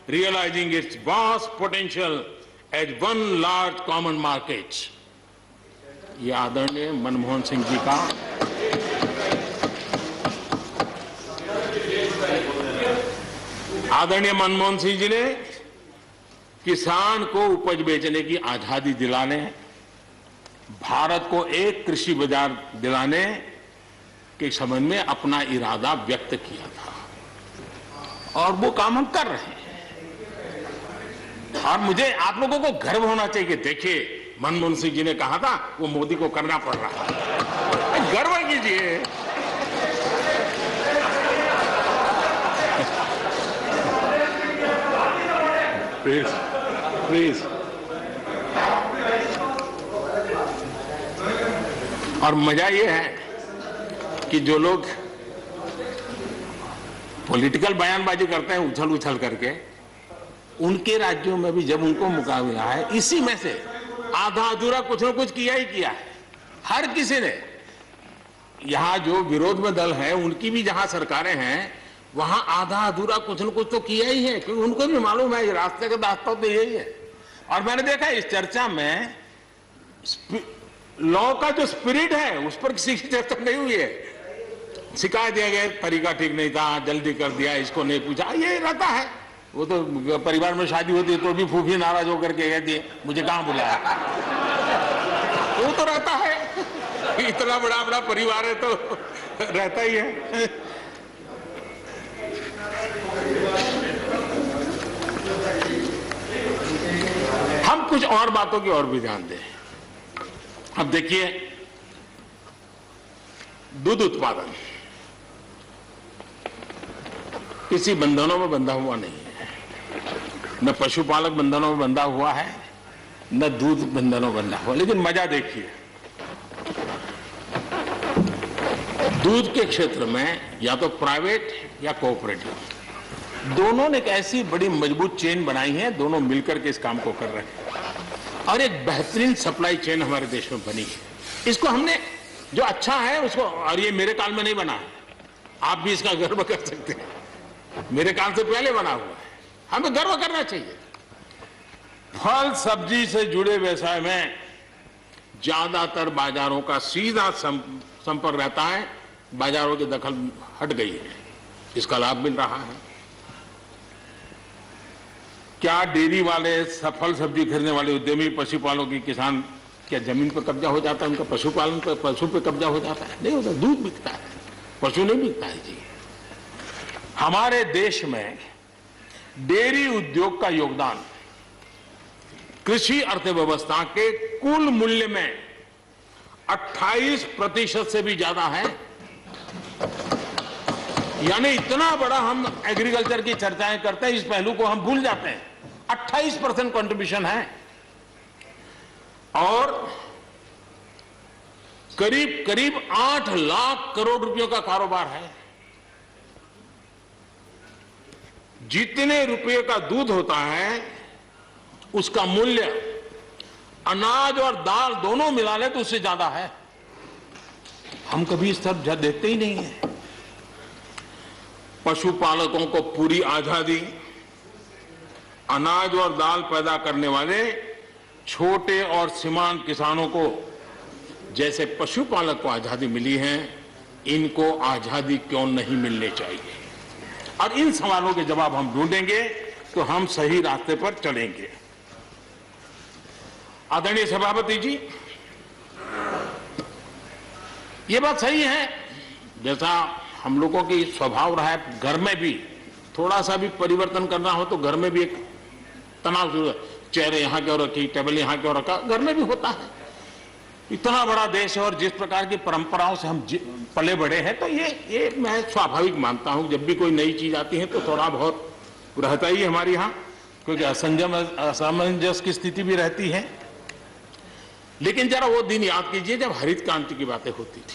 realizing its vast potential as one large common market. ये आदरणीय मनमोहन सिंह जी का आदरणीय मनमोहन सिंह जी ने किसान को उपज बेचने की आजादी दिलाने, भारत को एक कृषि बाजार दिलाने के संबंध में अपना इरादा व्यक्त किया था और वो काम हम कर रहे हैं। और मुझे आप लोगों को गर्व होना चाहिए कि देखिए मनमोहन सिंह जी ने कहा था वो मोदी को करना पड़ रहा है, गर्व कीजिए। Please please. और मजा ये है कि जो लोग पॉलिटिकल बयानबाजी करते हैं उछल उछल करके, उनके राज्यों में भी जब उनको मुकाबला है, इसी में से आधा अधूरा कुछ न कुछ किया ही किया है हर किसी ने। यहां जो विरोध में दल है उनकी भी जहां सरकारें हैं वहां आधा अधूरा कुछ न कुछ तो किया ही है, क्योंकि उनको भी मालूम है रास्ते का रास्ता तो यही है। और मैंने देखा इस चर्चा में लॉ का जो स्पिरिट है उस पर किसी की चर्चा नहीं हुई है। शिकायत दिया गया तरीका ठीक नहीं था, जल्दी कर दिया, इसको नहीं पूछा, ये रहता है। वो तो परिवार में शादी होती है तो भी फूफी नाराज होकर के कहती है मुझे कहां बुलाया। वो तो रहता है, इतना बड़ा बड़ा परिवार है तो रहता ही है। हम कुछ और बातों की ओर भी ध्यान दें। अब देखिए, दूध उत्पादन किसी बंधनों में बंधा हुआ नहीं है, न पशुपालक बंधनों में बंधा हुआ है, न दूध बंधनों में बंधा हुआ। लेकिन मजा देखिए, दूध के क्षेत्र में या तो प्राइवेट या कोऑपरेटिव, दोनों ने एक ऐसी बड़ी मजबूत चेन बनाई है, दोनों मिलकर के इस काम को कर रहे हैं और एक बेहतरीन सप्लाई चेन हमारे देश में बनी है। इसको हमने जो अच्छा है उसको, और ये मेरे काल में नहीं बना है, आप भी इसका गर्व कर सकते हैं, मेरे काल से पहले बना हुआ है, हमें गर्व करना चाहिए। फल सब्जी से जुड़े व्यवसाय में ज्यादातर बाजारों का सीधा संपर्क रहता है, बाजारों की दखल हट गई है, इसका लाभ मिल रहा है। क्या डेयरी वाले, फल सब्जी खरीदने वाले उद्यमी, पशुपालकों की किसान, क्या जमीन पर कब्जा हो जाता है उनका? पशुपालन पर, पशु पे कब्जा हो जाता है? नहीं होता, दूध बिकता है, पशु नहीं बिकता है जी। हमारे देश में डेयरी उद्योग का योगदान कृषि अर्थव्यवस्था के कुल मूल्य में 28% से भी ज्यादा है। यानी इतना बड़ा हम एग्रीकल्चर की चर्चाएं करते हैं, इस पहलू को हम भूल जाते हैं। 28% कंट्रीब्यूशन है और करीब करीब 8 लाख करोड़ रुपयों का कारोबार है। जितने रुपए का दूध होता है उसका मूल्य अनाज और दाल दोनों मिला ले तो उससे ज्यादा है। हम कभी इस तरफ देखते ही नहीं है। पशुपालकों को पूरी आजादी, अनाज और दाल पैदा करने वाले छोटे और सीमांत किसानों को जैसे पशुपालक को आजादी मिली है, इनको आजादी क्यों नहीं मिलनी चाहिए? और इन सवालों के जवाब हम ढूंढेंगे तो हम सही रास्ते पर चलेंगे। आदरणीय सभापति जी, ये बात सही है, जैसा हम लोगों की स्वभाव रहा है, घर में भी थोड़ा सा भी परिवर्तन करना हो तो घर में भी एक तनाव शुरू है। चेहरे यहां क्यों रखी, टेबल यहां क्यों रखा, घर में भी होता है। इतना बड़ा देश है और जिस प्रकार की परंपराओं से हम पले बढ़े हैं, तो ये मैं स्वाभाविक मानता हूं। जब भी कोई नई चीज आती है तो थोड़ा बहुत रहता ही है हमारे यहाँ, क्योंकि असमंजस की स्थिति भी रहती है। लेकिन जरा वो दिन याद कीजिए जब हरित क्रांति की बातें होती थी।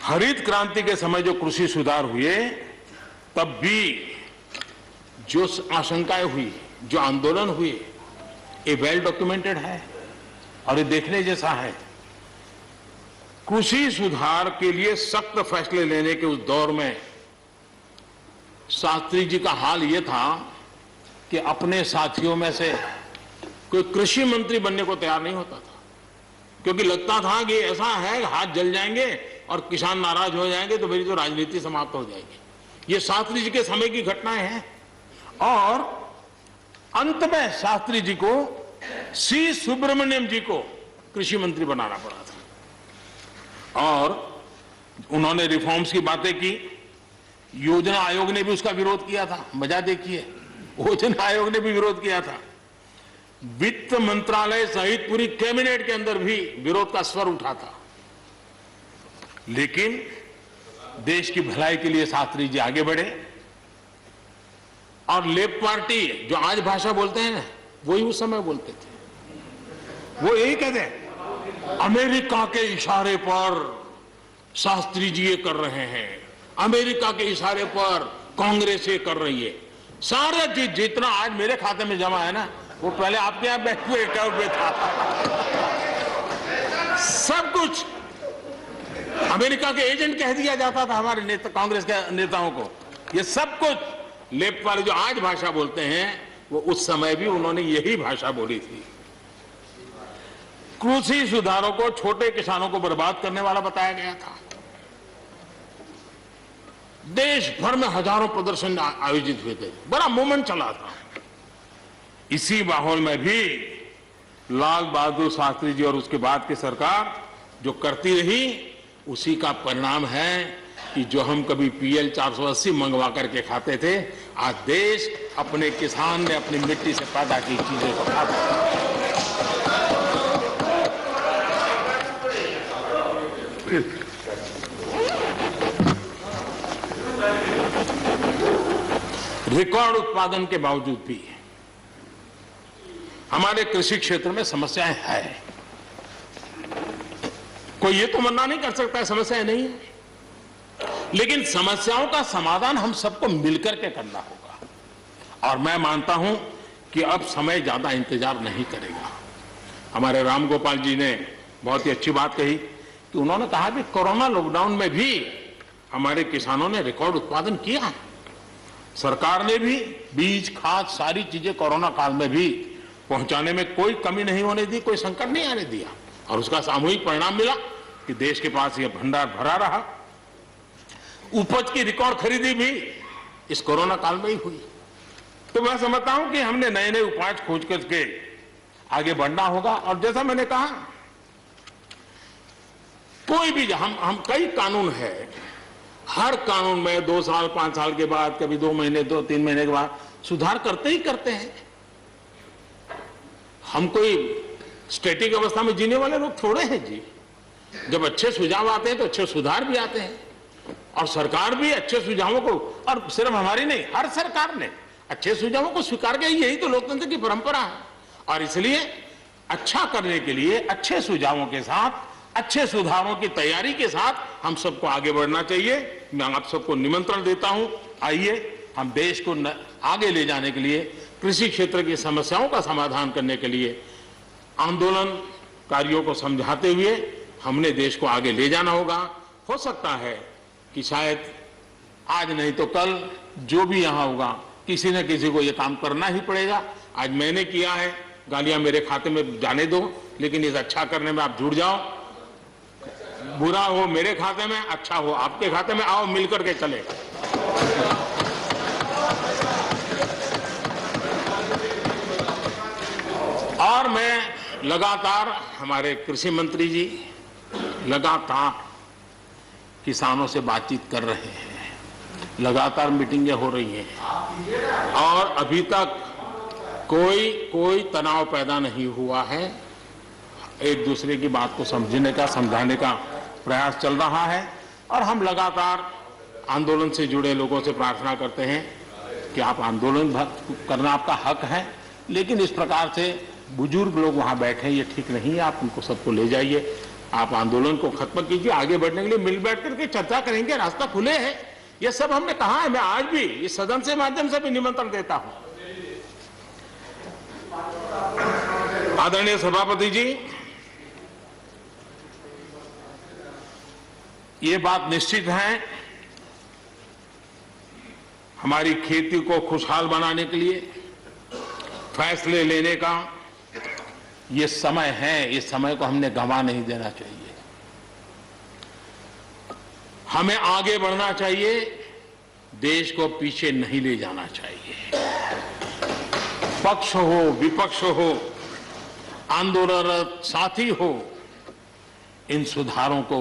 हरित क्रांति के समय जो कृषि सुधार हुए, तब भी जो आशंकाएं हुई, जो आंदोलन हुए, ये वेल डॉक्यूमेंटेड है और ये देखने जैसा है। कृषि सुधार के लिए सख्त फैसले लेने के उस दौर में शास्त्री जी का हाल यह था कि अपने साथियों में से कोई कृषि मंत्री बनने को तैयार नहीं होता था, क्योंकि लगता था कि ऐसा है हाथ जल जाएंगे और किसान नाराज हो जाएंगे तो मेरी तो राजनीति समाप्त हो जाएगी। ये शास्त्री जी के समय की घटनाएं हैं। और अंत में शास्त्री जी को सी सुब्रमण्यम जी को कृषि मंत्री बनाना पड़ा था और उन्होंने रिफॉर्म्स की बातें की। योजना आयोग ने भी उसका विरोध किया था। मजा देखिए, योजना आयोग ने भी विरोध किया था। वित्त मंत्रालय सहित पूरी कैबिनेट के अंदर भी विरोध का स्वर उठा था। लेकिन देश की भलाई के लिए शास्त्री जी आगे बढ़े और लेफ्ट पार्टी जो आज भाषा बोलते हैं ना, वही उस समय बोलते थे। वो यही कहते हैं, अमेरिका के इशारे पर शास्त्री जी ये कर रहे हैं, अमेरिका के इशारे पर कांग्रेस ये कर रही है। सारा जितना आज मेरे खाते में जमा है ना, वो पहले आपके यहां बैंक में अकाउंट में था। सब कुछ अमेरिका के एजेंट कह दिया जाता था हमारे नेता, कांग्रेस के नेताओं को। ये सब कुछ लेफ्ट वाले जो आज भाषा बोलते हैं, वो उस समय भी उन्होंने यही भाषा बोली थी। कृषि सुधारों को छोटे किसानों को बर्बाद करने वाला बताया गया था। देश भर में हजारों प्रदर्शन आयोजित हुए थे, बड़ा मूवमेंट चला था। इसी माहौल में भी लाल बहादुर शास्त्री जी और उसके बाद की सरकार जो करती रही, उसी का परिणाम है कि जो हम कभी PL 480 मंगवा करके खाते थे, आज देश अपने किसान ने अपनी मिट्टी से पैदा की चीजें को खाता है। रिकॉर्ड उत्पादन के बावजूद भी हमारे कृषि क्षेत्र में समस्याएं हैं। कोई ये तो मना नहीं कर सकता है समस्याएं नहीं है, लेकिन समस्याओं का समाधान हम सबको मिलकर के करना होगा। और मैं मानता हूं कि अब समय ज्यादा इंतजार नहीं करेगा। हमारे राम गोपाल जी ने बहुत ही अच्छी बात कही कि उन्होंने कहा कि कोरोना लॉकडाउन में भी हमारे किसानों ने रिकॉर्ड उत्पादन किया। सरकार ने भी बीज, खाद, सारी चीजें कोरोना काल में भी पहुंचाने में कोई कमी नहीं होने दी, कोई संकट नहीं आने दिया, और उसका सामूहिक परिणाम मिला कि देश के पास यह भंडार भरा रहा। उपज की रिकॉर्ड खरीदी भी इस कोरोना काल में ही हुई। तो मैं समझता हूं कि हमने नए नए उपाय खोज करके आगे बढ़ना होगा। और जैसा मैंने कहा, कोई भी हम कई कानून है, हर कानून में 2 साल 5 साल के बाद, कभी 2 महीने 2-3 महीने के बाद सुधार करते ही करते हैं। हम कोई स्टैटिक अवस्था में जीने वाले लोग थोड़े हैं जी। जब अच्छे सुझाव आते हैं तो अच्छे सुधार भी आते हैं, और सरकार भी अच्छे सुझावों को, और सिर्फ हमारी नहीं, हर सरकार ने अच्छे सुझावों को स्वीकार किया। यही तो लोकतंत्र की परंपरा है। और इसलिए अच्छा करने के लिए अच्छे सुझावों के साथ, अच्छे सुधारों की तैयारी के साथ हम सबको आगे बढ़ना चाहिए। मैं आप सबको निमंत्रण देता हूं, आइए हम देश को आगे ले जाने के लिए, कृषि क्षेत्र की समस्याओं का समाधान करने के लिए आंदोलनकारियों को समझाते हुए हमने देश को आगे ले जाना होगा। हो सकता है कि शायद आज नहीं तो कल जो भी यहां होगा, किसी न किसी को यह काम करना ही पड़ेगा। आज मैंने किया है, गालियां मेरे खाते में जाने दो, लेकिन इस अच्छा करने में आप जुड़ जाओ। बुरा हो मेरे खाते में, अच्छा हो आपके खाते में, आओ मिलकर के चले। और मैं लगातार, हमारे कृषि मंत्री जी लगातार किसानों से बातचीत कर रहे हैं, लगातार मीटिंगें हो रही हैं, और अभी तक कोई तनाव पैदा नहीं हुआ है। एक दूसरे की बात को समझने का, समझाने का प्रयास चल रहा है। और हम लगातार आंदोलन से जुड़े लोगों से प्रार्थना करते हैं कि आप आंदोलन करना आपका हक है, लेकिन इस प्रकार से बुजुर्ग लोग वहां बैठे, ये ठीक नहीं है। आप उनको सबको ले जाइए, आप आंदोलन को खत्म कीजिए। आगे बढ़ने के लिए मिल बैठ करके चर्चा करेंगे, रास्ता खुले है। ये सब हमने कहा है। मैं आज भी इस सदन से माध्यम से भी निमंत्रण देता हूं। आदरणीय सभापति जी, ये बात निश्चित है, हमारी खेती को खुशहाल बनाने के लिए फैसले लेने का ये समय है। इस समय को हमने गंवा नहीं देना चाहिए। हमें आगे बढ़ना चाहिए, देश को पीछे नहीं ले जाना चाहिए। पक्ष हो, विपक्ष हो, आंदोलनरत साथी हो, इन सुधारों को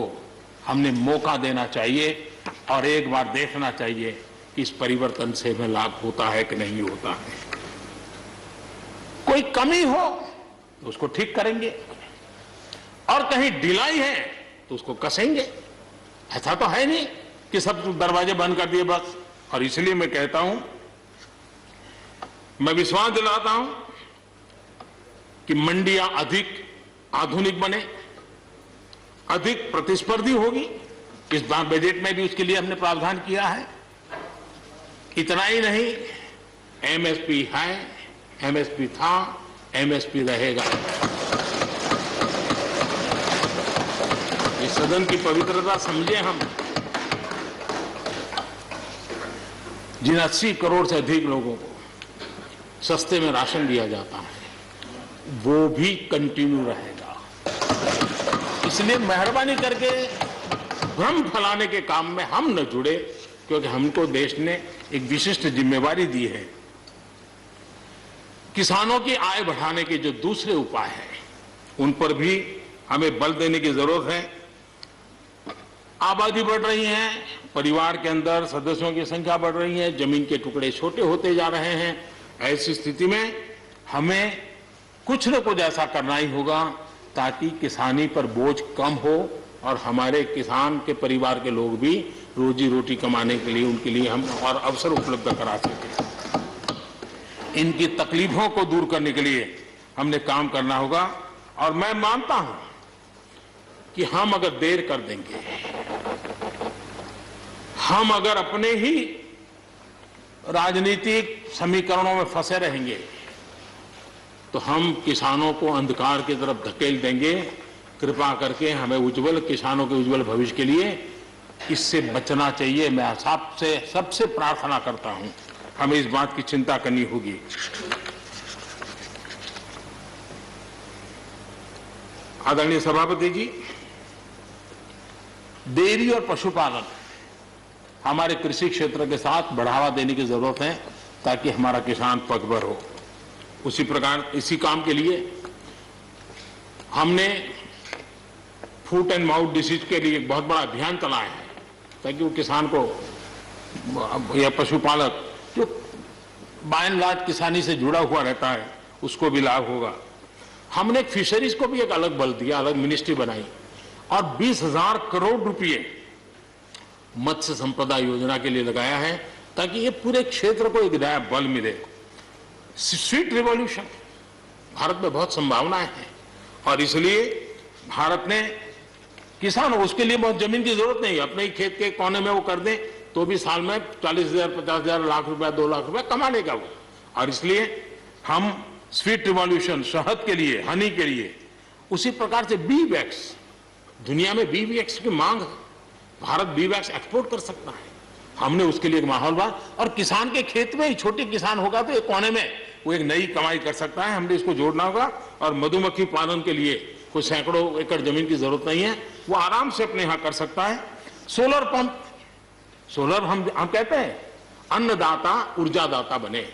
हमने मौका देना चाहिए और एक बार देखना चाहिए कि इस परिवर्तन से हमें लाभ होता है कि नहीं होता है। कोई कमी हो तो उसको ठीक करेंगे और कहीं ढिलाई है तो उसको कसेंगे। ऐसा तो है नहीं कि सब दरवाजे बंद कर दिए बस। और इसलिए मैं कहता हूं, मैं विश्वास दिलाता हूं कि मंडियां अधिक आधुनिक बने, अधिक प्रतिस्पर्धी होगी। इस बार बजट में भी उसके लिए हमने प्रावधान किया है। इतना ही नहीं, एमएसपी है, एमएसपी था, एमएसपी रहेगा। इस सदन की पवित्रता समझे हम। जिन 80 करोड़ से अधिक लोगों को सस्ते में राशन दिया जाता है वो भी कंटिन्यू रहेगा। इसलिए मेहरबानी करके भ्रम फैलाने के काम में हम न जुड़े, क्योंकि हमको देश ने एक विशिष्ट जिम्मेवारी दी है। किसानों की आय बढ़ाने के जो दूसरे उपाय हैं उन पर भी हमें बल देने की जरूरत है। आबादी बढ़ रही है, परिवार के अंदर सदस्यों की संख्या बढ़ रही है, जमीन के टुकड़े छोटे होते जा रहे हैं। ऐसी स्थिति में हमें कुछ न कुछ ऐसा करना ही होगा ताकि किसानी पर बोझ कम हो और हमारे किसान के परिवार के लोग भी रोजी रोटी कमाने के लिए उनके लिए हम और अवसर उपलब्ध करा सकें। इनकी तकलीफों को दूर करने के लिए हमने काम करना होगा। और मैं मानता हूं कि हम अगर देर कर देंगे, हम अगर अपने ही राजनीतिक समीकरणों में फंसे रहेंगे तो हम किसानों को अंधकार की तरफ धकेल देंगे। कृपा करके हमें उज्जवल किसानों के उज्जवल भविष्य के लिए इससे बचना चाहिए। मैं सबसे प्रार्थना करता हूं, हमें इस बात की चिंता करनी होगी। आदरणीय सभापति जी, डेयरी और पशुपालन हमारे कृषि क्षेत्र के साथ बढ़ावा देने की जरूरत है ताकि हमारा किसान पगभर हो। उसी प्रकार इसी काम के लिए हमने फुट एंड माउथ डिसीज के लिए एक बहुत बड़ा अभियान चलाया है ताकि वो किसान को या पशुपालक जो बाय एंड लार्ज किसानी से जुड़ा हुआ रहता है उसको भी लाभ होगा। हमने फिशरीज को भी एक अलग बल दिया, अलग मिनिस्ट्री बनाई और 20,000 करोड़ रुपए मत्स्य संपदा योजना के लिए लगाया है ताकि ये पूरे क्षेत्र को एक नया बल मिले। स्वीट रिवॉल्यूशन, भारत में बहुत संभावनाएं हैं और इसलिए भारत ने किसानों, उसके लिए बहुत जमीन की जरूरत नहीं, अपने ही खेत के कोने में वो कर दें तो भी साल में 40,000, 50,000, लाख रुपया, 2 लाख रुपया कमा लेगा वो। और इसलिए हम स्वीट रिवॉल्यूशन, शहद के लिए, हनी के लिए, उसी प्रकार से बी वैक्स, दुनिया में बी वैक्स की मांग है, भारत बी वैक्स एक्सपोर्ट कर सकता है। हमने उसके लिए एक माहौल बना और किसान के खेत में ही छोटे किसान होगा तो एक कोने में वो एक नई कमाई कर सकता है। हमने इसको जोड़ना होगा और मधुमक्खी पालन के लिए कोई सैकड़ों एकड़ जमीन की जरूरत नहीं है, वो आराम से अपने यहां कर सकता है। सोलर पंप, सोलर हम कहते हैं अन्नदाता ऊर्जादाता बने,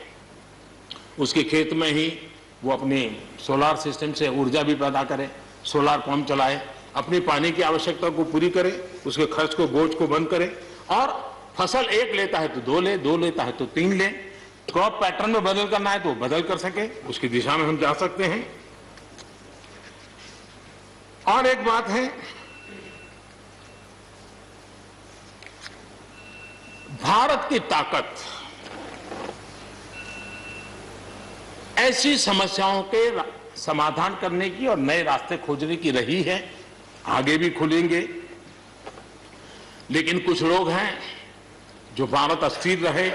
उसके खेत में ही वो अपनी सोलर सिस्टम से ऊर्जा भी पैदा करे, सोलर पंप चलाए, अपनी पानी की आवश्यकता को पूरी करे, उसके खर्च को, बोझ को बंद करे और फसल एक लेता है तो 2 ले, 2 लेता है तो 3 ले। क्रॉप पैटर्न में बदल करना है तो बदल कर सके, उसकी दिशा में हम जा सकते हैं। और एक बात है, भारत की ताकत ऐसी समस्याओं के समाधान करने की और नए रास्ते खोजने की रही है, आगे भी खुलेंगे। लेकिन कुछ लोग हैं जो भारत अस्थिर रहे,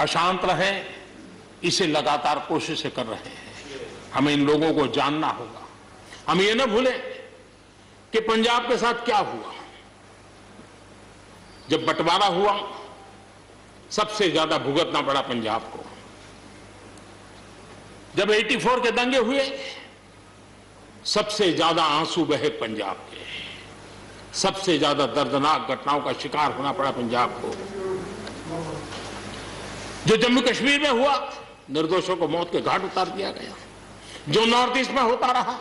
अशांत रहे, इसे लगातार कोशिशें कर रहे हैं। हमें इन लोगों को जानना होगा। हम ये न भूलें कि पंजाब के साथ क्या हुआ। जब बंटवारा हुआ सबसे ज्यादा भुगतना पड़ा पंजाब को। जब 84 के दंगे हुए सबसे ज्यादा आंसू बहे पंजाब के, सबसे ज्यादा दर्दनाक घटनाओं का शिकार होना पड़ा पंजाब को। जो जम्मू कश्मीर में हुआ, निर्दोषों को मौत के घाट उतार दिया गया। जो नॉर्थ ईस्ट में होता रहा,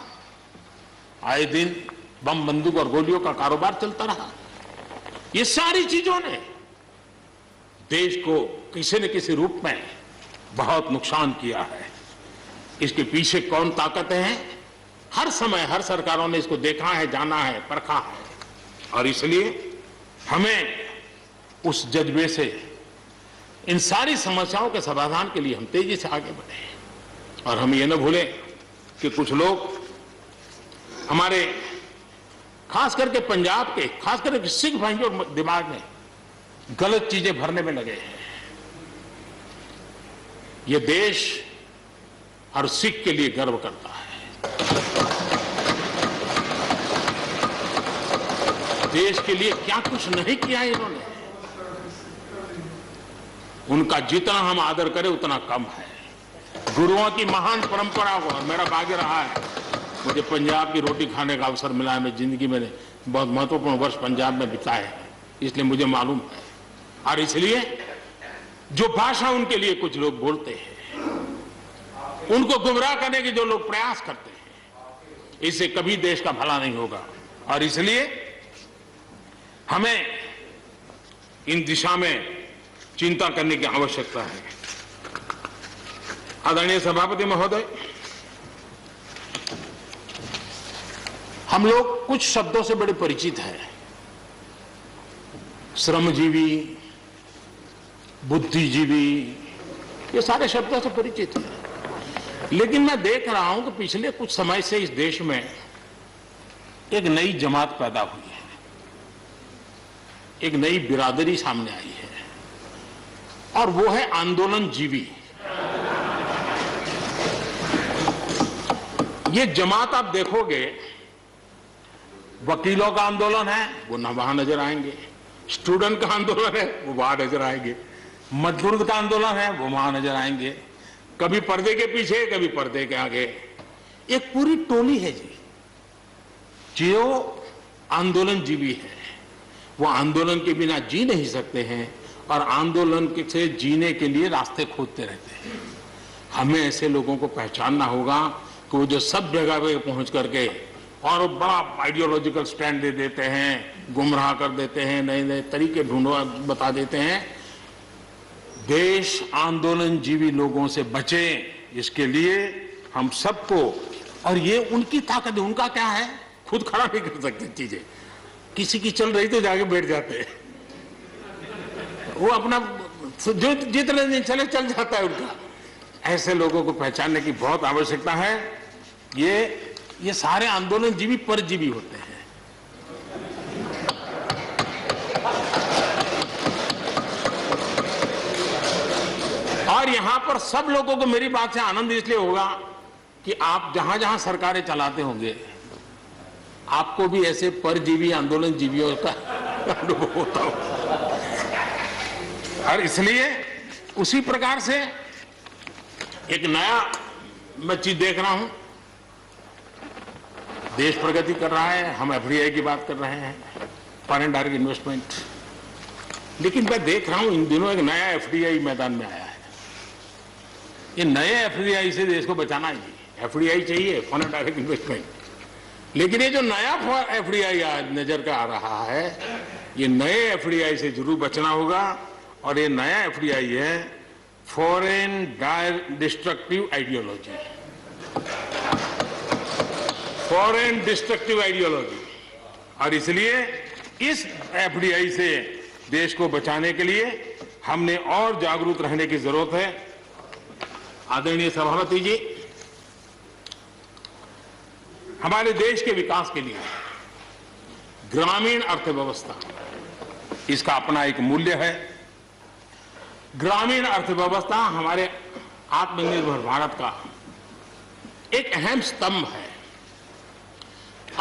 आए दिन बम बंदूक और गोलियों का कारोबार चलता रहा। ये सारी चीजों ने देश को किसी न किसी रूप में बहुत नुकसान किया है। इसके पीछे कौन ताकतें हैं, हर समय हर सरकारों ने इसको देखा है, जाना है, परखा है, और इसलिए हमें उस जज्बे से इन सारी समस्याओं के समाधान के लिए हम तेजी से आगे बढ़े। और हम ये न भूलें कि कुछ लोग हमारे खास करके पंजाब के, खास करके सिख भाइयों के दिमाग में गलत चीजें भरने में लगे हैं। ये देश हर सिख के लिए गर्व करता है। देश के लिए क्या कुछ नहीं किया इन्होंने, उनका जितना हम आदर करें उतना कम है। गुरुओं की महान परंपरा को, मेरा भाग्य रहा है मुझे पंजाब की रोटी खाने का अवसर मिला है। मैं जिंदगी में बहुत महत्वपूर्ण वर्ष पंजाब में बिताए हैं, इसलिए मुझे मालूम है। और इसलिए जो भाषा उनके लिए कुछ लोग बोलते हैं, उनको गुमराह करने के जो लोग प्रयास करते हैं, इससे कभी देश का भला नहीं होगा। और इसलिए हमें इन दिशा में चिंता करने की आवश्यकता है। आदरणीय सभापति महोदय, हम लोग कुछ शब्दों से बड़े परिचित हैं। श्रमजीवी, बुद्धिजीवी, ये सारे शब्दों से परिचित हैं। लेकिन मैं देख रहा हूं कि पिछले कुछ समय से इस देश में एक नई जमात पैदा हुई है, एक नई बिरादरी सामने आई है, और वो है आंदोलनजीवी। ये जमात आप देखोगे, वकीलों का आंदोलन है वो न वहां नजर आएंगे, स्टूडेंट का आंदोलन है वो वहां नजर आएंगे, मजदूर का आंदोलन है वो वहां नजर आएंगे, कभी पर्दे के पीछे, कभी पर्दे के आगे। एक पूरी टोली है जी जो आंदोलनजीवी है। वो आंदोलन के बिना जी नहीं सकते हैं और आंदोलन से जीने के लिए रास्ते खोजते रहते हैं। हमें ऐसे लोगों को पहचानना होगा कि वो जो सब जगह पे पहुंच करके और बड़ा आइडियोलॉजिकल स्टैंड दे देते हैं, गुमराह कर देते हैं, नए नए तरीके ढूंढवा बता देते हैं। देश आंदोलनजीवी लोगों से बचे, इसके लिए हम सबको, और ये उनकी ताकत है। उनका क्या है, खुद खड़ा नहीं कर सकते चीजें, किसी की चल रही तो जाके बैठ जाते हैं, वो अपना जो जितने दिन चले चल जाता है उनका। ऐसे लोगों को पहचानने की बहुत आवश्यकता है। ये सारे आंदोलनजीवी परजीवी होते हैं। और यहां पर सब लोगों को मेरी बात से आनंद इसलिए होगा कि आप जहां जहां सरकारें चलाते होंगे, आपको भी ऐसे परजीवी आंदोलनजीवियों का अनुभव होता होगा। और इसलिए उसी प्रकार से एक नया मैं चीज देख रहा हूं, देश प्रगति कर रहा है, हम एफडीआई की बात कर रहे हैं, फॉरेन डायरेक्ट इन्वेस्टमेंट, लेकिन मैं देख रहा हूं इन दिनों एक नया एफडीआई मैदान में आया है। ये नए एफडीआई से देश को बचाना ही, एफडीआई चाहिए, फॉरेन डायरेक्ट इन्वेस्टमेंट, लेकिन ये जो नया एफडीआई नजर का आ रहा है, ये नए एफडीआई से जरूर बचना होगा। और ये नया एफडीआई है foreign destructive ideology, foreign destructive ideology. और इसलिए इस एफडीआई से देश को बचाने के लिए हमने और जागरूक रहने की जरूरत है। आदरणीय सभापति जी, हमारे देश के विकास के लिए ग्रामीण अर्थव्यवस्था, इसका अपना एक मूल्य है। ग्रामीण अर्थव्यवस्था हमारे आत्मनिर्भर भारत का एक अहम स्तंभ है।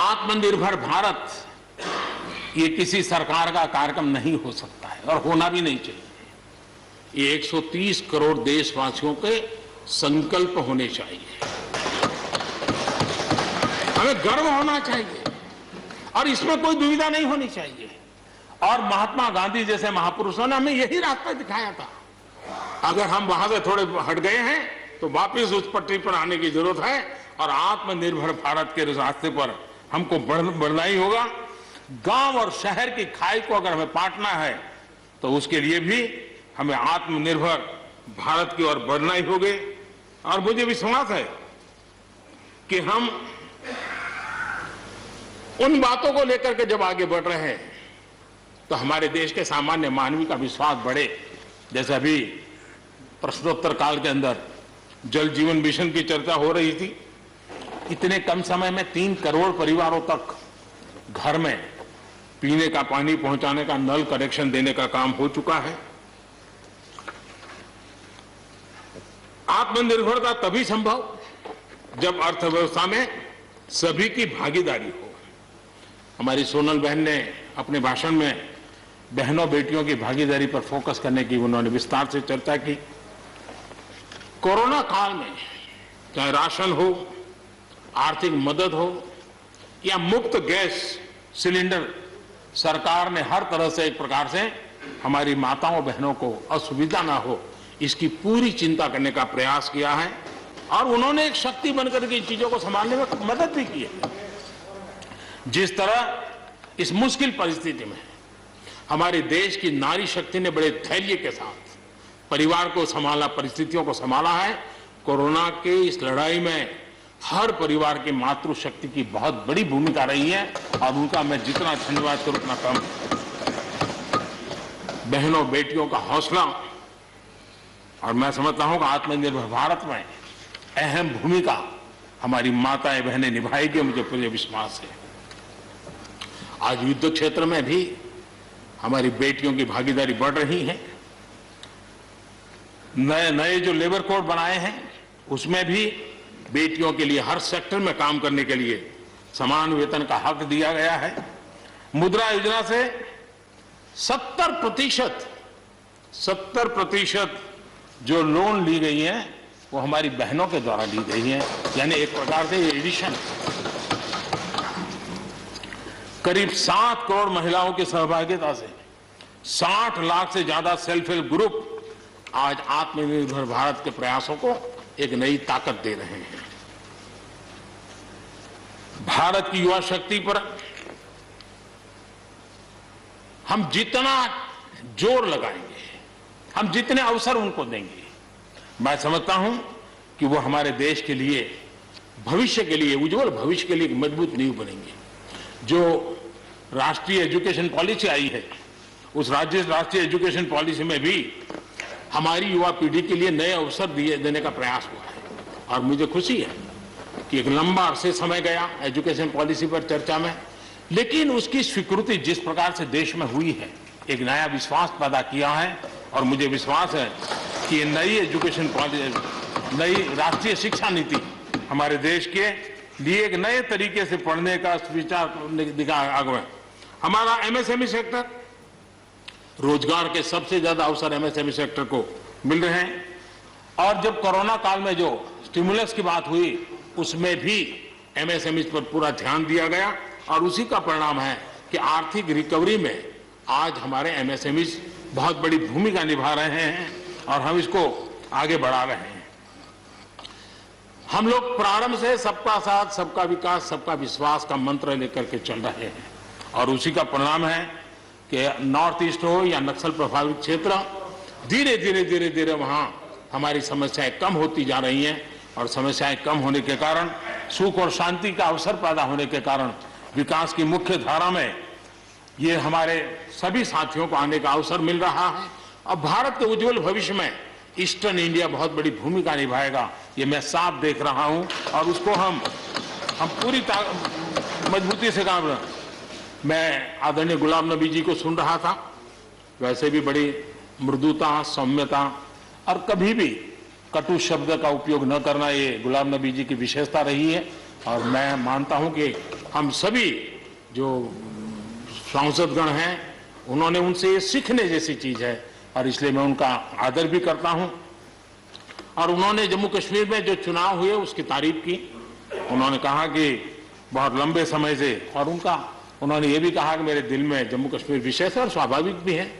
आत्मनिर्भर भारत ये किसी सरकार का कार्यक्रम नहीं हो सकता है और होना भी नहीं चाहिए। ये 130 करोड़ देशवासियों के संकल्प होने चाहिए। हमें गर्व होना चाहिए और इसमें कोई दुविधा नहीं होनी चाहिए। और महात्मा गांधी जैसे महापुरुषों ने हमें यही रास्ता दिखाया था। अगर हम वहां से थोड़े हट गए हैं तो वापस उस पटरी पर आने की जरूरत है और आत्मनिर्भर भारत के रास्ते पर हमको बढ़ना ही होगा। गांव और शहर की खाई को अगर हमें पाटना है तो उसके लिए भी हमें आत्मनिर्भर भारत की ओर बढ़ना ही होगा। और मुझे विश्वास है कि हम उन बातों को लेकर के जब आगे बढ़ रहे हैं तो हमारे देश के सामान्य मानवी का विश्वास बढ़े। जैसे अभी प्रश्नोत्तर काल के अंदर जल जीवन मिशन की चर्चा हो रही थी, इतने कम समय में 3 करोड़ परिवारों तक घर में पीने का पानी पहुंचाने का नल कनेक्शन देने का काम हो चुका है। आत्मनिर्भरता तभी संभव जब अर्थव्यवस्था में सभी की भागीदारी हो। हमारी सोनल बहन ने अपने भाषण में बहनों बेटियों की भागीदारी पर फोकस करने की उन्होंने विस्तार से चर्चा की। कोरोना काल में चाहे राशन हो, आर्थिक मदद हो या मुफ्त गैस सिलेंडर, सरकार ने हर तरह से एक प्रकार से हमारी माताओं बहनों को असुविधा ना हो इसकी पूरी चिंता करने का प्रयास किया है। और उन्होंने एक शक्ति बनकर के चीजों को संभालने में मदद भी की है। जिस तरह इस मुश्किल परिस्थिति में हमारे देश की नारी शक्ति ने बड़े धैर्य के साथ परिवार को संभाला, परिस्थितियों को संभाला है। कोरोना के इस लड़ाई में हर परिवार की मातृशक्ति की बहुत बड़ी भूमिका रही है और उनका मैं जितना धन्यवाद करूं उतना कम। बहनों बेटियों का हौसला और मैं समझता हूं कि आत्मनिर्भर भारत में अहम भूमिका हमारी माताएं बहनें निभाएगी, मुझे पूरे विश्वास है। आज युद्ध क्षेत्र में भी हमारी बेटियों की भागीदारी बढ़ रही है। नए जो लेबर कोड बनाए हैं उसमें भी बेटियों के लिए हर सेक्टर में काम करने के लिए समान वेतन का हक दिया गया है। मुद्रा योजना से 70% जो लोन ली गई है वो हमारी बहनों के द्वारा ली गई है, यानी एक प्रकार से एडिशन। करीब 7 करोड़ महिलाओं की सहभागिता से 60 लाख से ज्यादा सेल्फ हेल्प ग्रुप आज आत्मनिर्भर भारत के प्रयासों को एक नई ताकत दे रहे हैं। भारत की युवा शक्ति पर हम जितना जोर लगाएंगे, हम जितने अवसर उनको देंगे, मैं समझता हूं कि वो हमारे देश के लिए भविष्य के लिए, उज्जवल भविष्य के लिए एक मजबूत नींव बनेंगे। जो राष्ट्रीय एजुकेशन पॉलिसी आई है उस राष्ट्रीय एजुकेशन पॉलिसी में भी हमारी युवा पीढ़ी के लिए नए अवसर देने का प्रयास हुआ है। और मुझे खुशी है कि एक लंबा अरसे समय गया एजुकेशन पॉलिसी पर चर्चा में, लेकिन उसकी स्वीकृति जिस प्रकार से देश में हुई है एक नया विश्वास पैदा किया है। और मुझे विश्वास है कि नई एजुकेशन पॉलिसी, नई राष्ट्रीय शिक्षा नीति हमारे देश के लिए एक नए तरीके से पढ़ने का विचार दिखा आगे। हमारा एमएसएमई सेक्टर, रोजगार के सबसे ज्यादा अवसर एमएसएमई सेक्टर को मिल रहे हैं। और जब कोरोना काल में जो स्टिमुलस की बात हुई उसमें भी एमएसएमई पर पूरा ध्यान दिया गया और उसी का परिणाम है कि आर्थिक रिकवरी में आज हमारे एमएसएमई बहुत बड़ी भूमिका निभा रहे हैं और हम इसको आगे बढ़ा रहे हैं। हम लोग प्रारंभ से सबका साथ, सबका विकास, सबका विश्वास का मंत्र लेकर के चल रहे हैं और उसी का परिणाम है कि नॉर्थ ईस्ट हो या नक्सल प्रभावित क्षेत्र, धीरे धीरे वहां हमारी समस्याएं कम होती जा रही हैं। और समस्याएं कम होने के कारण, सुख और शांति का अवसर पैदा होने के कारण विकास की मुख्य धारा में ये हमारे सभी साथियों को आने का अवसर मिल रहा है। अब भारत के उज्जवल भविष्य में ईस्टर्न इंडिया बहुत बड़ी भूमिका निभाएगा, ये मैं साफ देख रहा हूं और उसको हम पूरी मजबूती से काम रहे। मैं आदरणीय गुलाम नबी जी को सुन रहा था, वैसे भी बड़ी मृदुता, सौम्यता और कभी भी कटु शब्द का उपयोग न करना ये गुलाम नबी जी की विशेषता रही है। और मैं मानता हूं कि हम सभी जो सांसदगण हैं उन्होंने उनसे ये सीखने जैसी चीज है और इसलिए मैं उनका आदर भी करता हूं। और उन्होंने जम्मू कश्मीर में जो चुनाव हुए उसकी तारीफ की। उन्होंने कहा कि बहुत लंबे समय से, और उन्होंने ये भी कहा कि मेरे दिल में जम्मू कश्मीर विशेष है और स्वाभाविक भी है।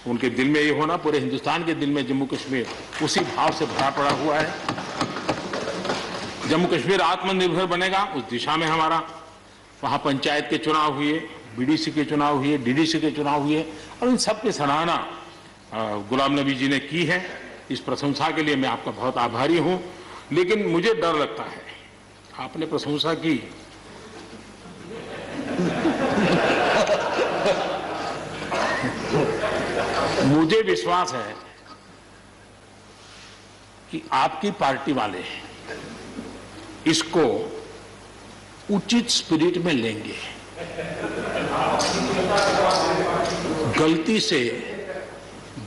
उनके दिल में ये होना, पूरे हिंदुस्तान के दिल में जम्मू कश्मीर उसी भाव से भरा पड़ा हुआ है। जम्मू कश्मीर आत्मनिर्भर बनेगा उस दिशा में हमारा वहां पंचायत के चुनाव हुए, बीडीसी के चुनाव हुए, डीडीसी के चुनाव हुए और इन सब की सराहना गुलाम नबी जी ने की है। इस प्रशंसा के लिए मैं आपका बहुत आभारी हूं। लेकिन मुझे डर लगता है, आपने प्रशंसा की, मुझे विश्वास है कि आपकी पार्टी वाले इसको उचित स्पिरिट में लेंगे। गलती से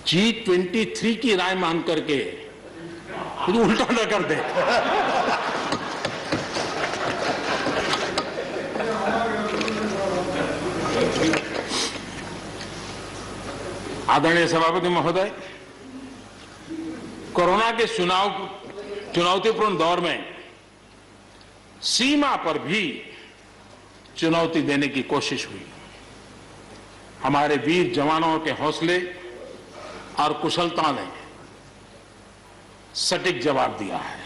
G23 की राय मान करके कुछ उल्टा न कर दे। आदरणीय सभापति महोदय, कोरोना के चुनौतीपूर्ण दौर में सीमा पर भी चुनौती देने की कोशिश हुई। हमारे वीर जवानों के हौसले और कुशलता ने सटीक जवाब दिया है।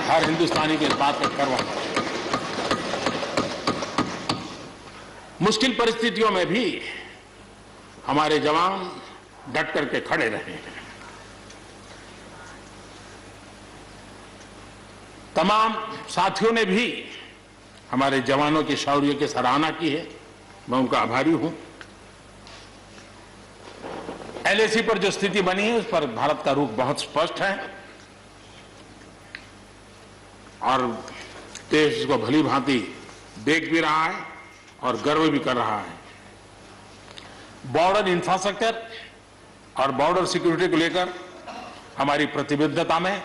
हर हिंदुस्तानी के इस बात पर गर्व है। मुश्किल परिस्थितियों में भी हमारे जवान डट करके खड़े रहे हैं। तमाम साथियों ने भी हमारे जवानों के शौर्य की सराहना की है, मैं उनका आभारी हूं। LAC पर जो स्थिति बनी है उस पर भारत का रुख बहुत स्पष्ट है और देश इसको भली भांति देख भी रहा है और गर्व भी कर रहा है। बॉर्डर इंफ्रास्ट्रक्चर और बॉर्डर सिक्योरिटी को लेकर हमारी प्रतिबद्धता में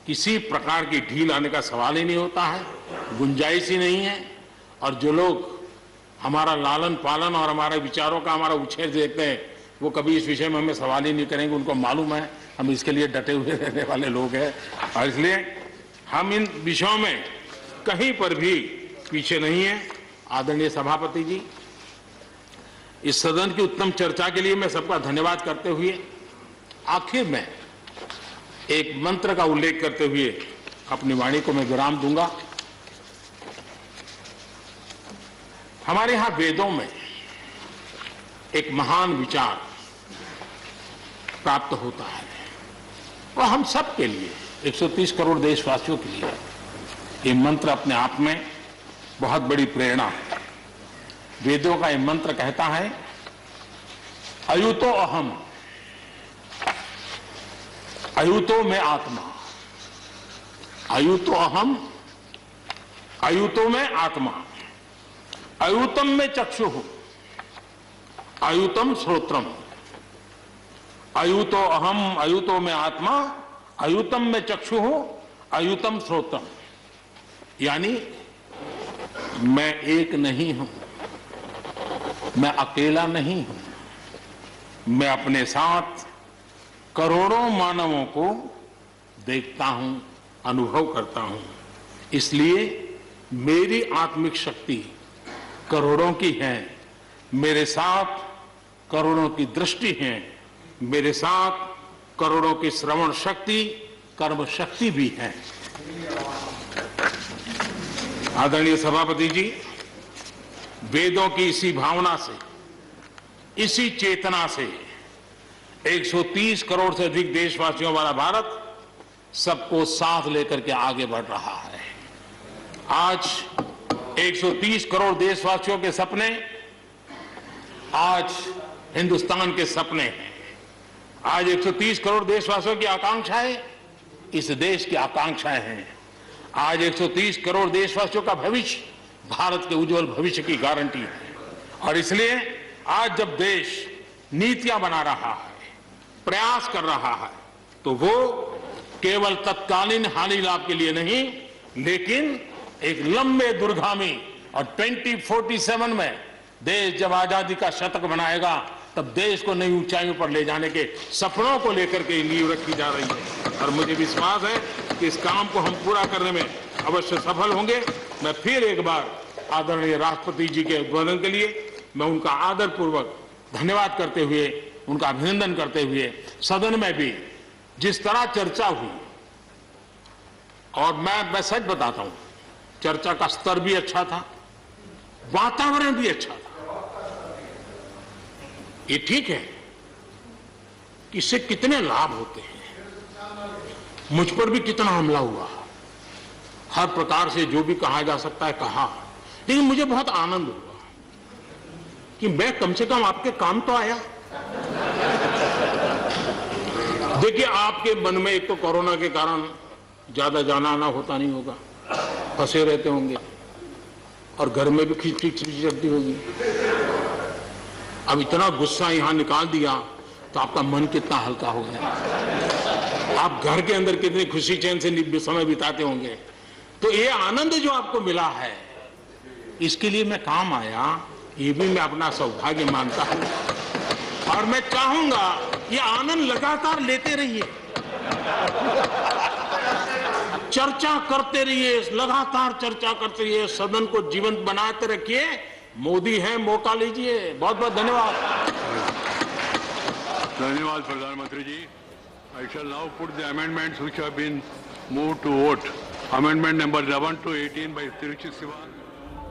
किसी प्रकार की ढील आने का सवाल ही नहीं होता है, गुंजाइश ही नहीं है। और जो लोग हमारा लालन पालन और हमारे विचारों का हमारा उछेर देखते हैं वो कभी इस विषय में हमें सवाल ही नहीं करेंगे। उनको मालूम है हम इसके लिए डटे हुए रहने वाले लोग हैं और इसलिए हम इन विषयों में कहीं पर भी पीछे नहीं है। आदरणीय सभापति जी, इस सदन की उत्तम चर्चा के लिए मैं सबका धन्यवाद करते हुए आखिर में एक मंत्र का उल्लेख करते हुए अपनी वाणी को मैं विराम दूंगा। हमारे यहां वेदों में एक महान विचार प्राप्त होता है और हम सब के लिए 130 करोड़ देशवासियों के लिए ये मंत्र अपने आप में बहुत बड़ी प्रेरणा है। वेदों का ये मंत्र कहता है, अयुतो अहम, अयुतो में आत्मा, अयुतो अहम, अयुतो में आत्मा, अयुतम में चक्षुः, अयुतम श्रोत्रम, अयुतो अहम, अयुतो में आत्मा, अयुतम में चक्षुः, अयुतम श्रोत्रम। यानी मैं एक नहीं हूं, मैं अकेला नहीं हूं, मैं अपने साथ करोड़ों मानवों को देखता हूं, अनुभव करता हूं। इसलिए मेरी आत्मिक शक्ति करोड़ों की है, मेरे साथ करोड़ों की दृष्टि है, मेरे साथ करोड़ों की श्रवण शक्ति, कर्म शक्ति भी है। आदरणीय सभापति जी, वेदों की इसी भावना से, इसी चेतना से 130 करोड़ से अधिक देशवासियों वाला भारत सबको साथ लेकर के आगे बढ़ रहा है। आज 130 करोड़ देशवासियों के सपने आज हिंदुस्तान के सपने हैं। आज 130 करोड़ देशवासियों की आकांक्षाएं इस देश की आकांक्षाएं हैं। आज 130 करोड़ देशवासियों का भविष्य भारत के उज्जवल भविष्य की गारंटी है। और इसलिए आज जब देश नीतियां बना रहा है, प्रयास कर रहा है, तो वो केवल तत्कालीन हानि लाभ के लिए नहीं, लेकिन एक लंबे दूरगामी और 2047 में देश जब आजादी का शतक मनाएगा तब देश को नई ऊंचाइयों पर ले जाने के सपनों को लेकर के नींव रखी जा रही है। और मुझे विश्वास है कि इस काम को हम पूरा करने में अवश्य सफल होंगे। मैं फिर एक बार आदरणीय राष्ट्रपति जी के उद्बोधन के लिए मैं उनका आदरपूर्वक धन्यवाद करते हुए, उनका अभिनंदन करते हुए, सदन में भी जिस तरह चर्चा हुई, और मैं सच बताता हूं, चर्चा का स्तर भी अच्छा था, वातावरण भी अच्छा था। ये ठीक है कि इससे कितने लाभ होते हैं, मुझ पर भी कितना हमला हुआ, हर प्रकार से जो भी कहा जा सकता है कहा, लेकिन मुझे बहुत आनंद हुआ कि मैं कम से कम आपके काम तो आया। देखिए, आपके मन में एक तो कोरोना के कारण ज्यादा जाना आना होता नहीं होगा, फंसे रहते होंगे और घर में भी खिचखिच चलती होगी। अब इतना गुस्सा यहां निकाल दिया तो आपका मन कितना हल्का हो गया, आप घर के अंदर कितनी खुशी चैन से समय बिताते होंगे। तो ये आनंद जो आपको मिला है, इसके लिए मैं काम आया, ये भी मैं अपना सौभाग्य मानता हूं और मैं चाहूंगा ये आनंद लगातार लेते रहिए, चर्चा करते रहिए, लगातार चर्चा करते रहिए, सदन को जीवंत बनाते रखिए। मोदी है, मौका लीजिए। बहुत बहुत धन्यवाद। धन्यवाद प्रधानमंत्री जी। I shall now put the amendments which have been moved to vote. Amendment number 11 to 18 by Tiruchi Sivan.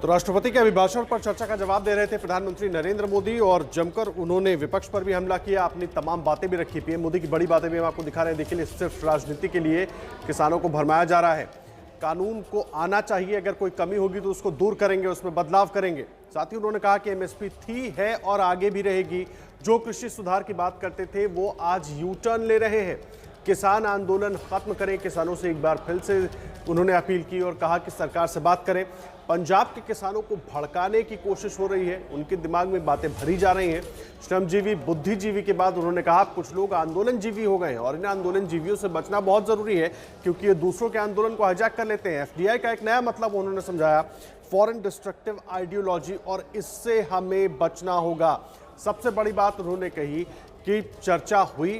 तो राष्ट्रपति के अभिभाषण पर चर्चा का जवाब दे रहे थे प्रधानमंत्री नरेंद्र मोदी और जमकर उन्होंने विपक्ष पर भी हमला किया, अपनी तमाम बातें भी रखी। पीएम मोदी की बड़ी बातें भी हम आपको दिखा रहे हैं। देखिए, सिर्फ राजनीति के लिए किसानों को भरमाया जा रहा है। कानून को आना चाहिए, अगर कोई कमी होगी तो उसको दूर करेंगे, उसमें बदलाव करेंगे। साथ ही उन्होंने कहा कि एमएसपी थी, है और आगे भी रहेगी। जो कृषि सुधार की बात करते थे वो आज यू टर्न ले रहे हैं। किसान आंदोलन खत्म करें, किसानों से एक बार फिर से उन्होंने अपील की और कहा कि सरकार से बात करें। पंजाब के किसानों को भड़काने की कोशिश हो रही है, उनके दिमाग में बातें भरी जा रही हैं। श्रमजीवी बुद्धिजीवी के बाद उन्होंने कहा कुछ लोग आंदोलनजीवी हो गए हैं और इन आंदोलनजीवियों से बचना बहुत जरूरी है क्योंकि ये दूसरों के आंदोलन को हाईजैक कर लेते हैं। एफडीआई का एक नया मतलब उन्होंने समझाया, फॉरेन डिस्ट्रक्टिव आइडियोलॉजी, और इससे हमें बचना होगा। सबसे बड़ी बात उन्होंने कही कि चर्चा हुई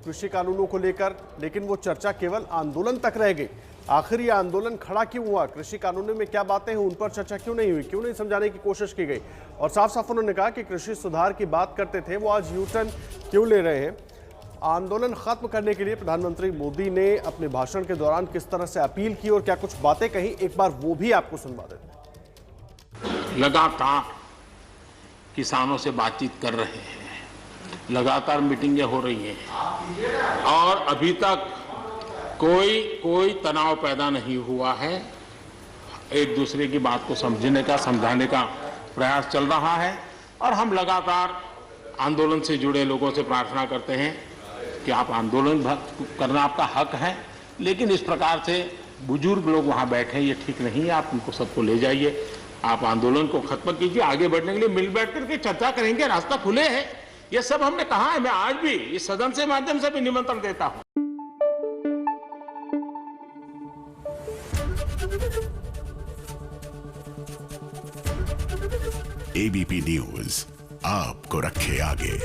कृषि कानूनों को लेकर, लेकिन वो चर्चा केवल आंदोलन तक रह गई। आखिर ये आंदोलन खड़ा क्यों हुआ, कृषि कानूनों में क्या बातें हैं उन पर चर्चा क्यों नहीं हुई, क्यों नहीं समझाने की कोशिश की गई। और साफ साफ उन्होंने कहा कि कृषि सुधार की बात करते थे वो आज यू टर्न क्यों ले रहे हैं। आंदोलन खत्म करने के लिए प्रधानमंत्री मोदी ने अपने भाषण के दौरान किस तरह से अपील की और क्या कुछ बातें कही, एक बार वो भी आपको सुनवा देते हैं। लगातार किसानों से बातचीत कर रहे हैं, लगातार मीटिंगें हो रही हैं और अभी तक कोई तनाव पैदा नहीं हुआ है। एक दूसरे की बात को समझने का, समझाने का प्रयास चल रहा है और हम लगातार आंदोलन से जुड़े लोगों से प्रार्थना करते हैं कि आप आंदोलन करना आपका हक है, लेकिन इस प्रकार से बुजुर्ग लोग वहां बैठे ये ठीक नहीं है। आप उनको सबको ले जाइए, आप आंदोलन को खत्म कीजिए। आगे बढ़ने के लिए मिल बैठ करके चर्चा करेंगे, रास्ता खुले है। ये सब हमने कहा है, मैं आज भी इस सदन से माध्यम से भी निमंत्रण देता हूं। एबीपी न्यूज आपको रखे आगे।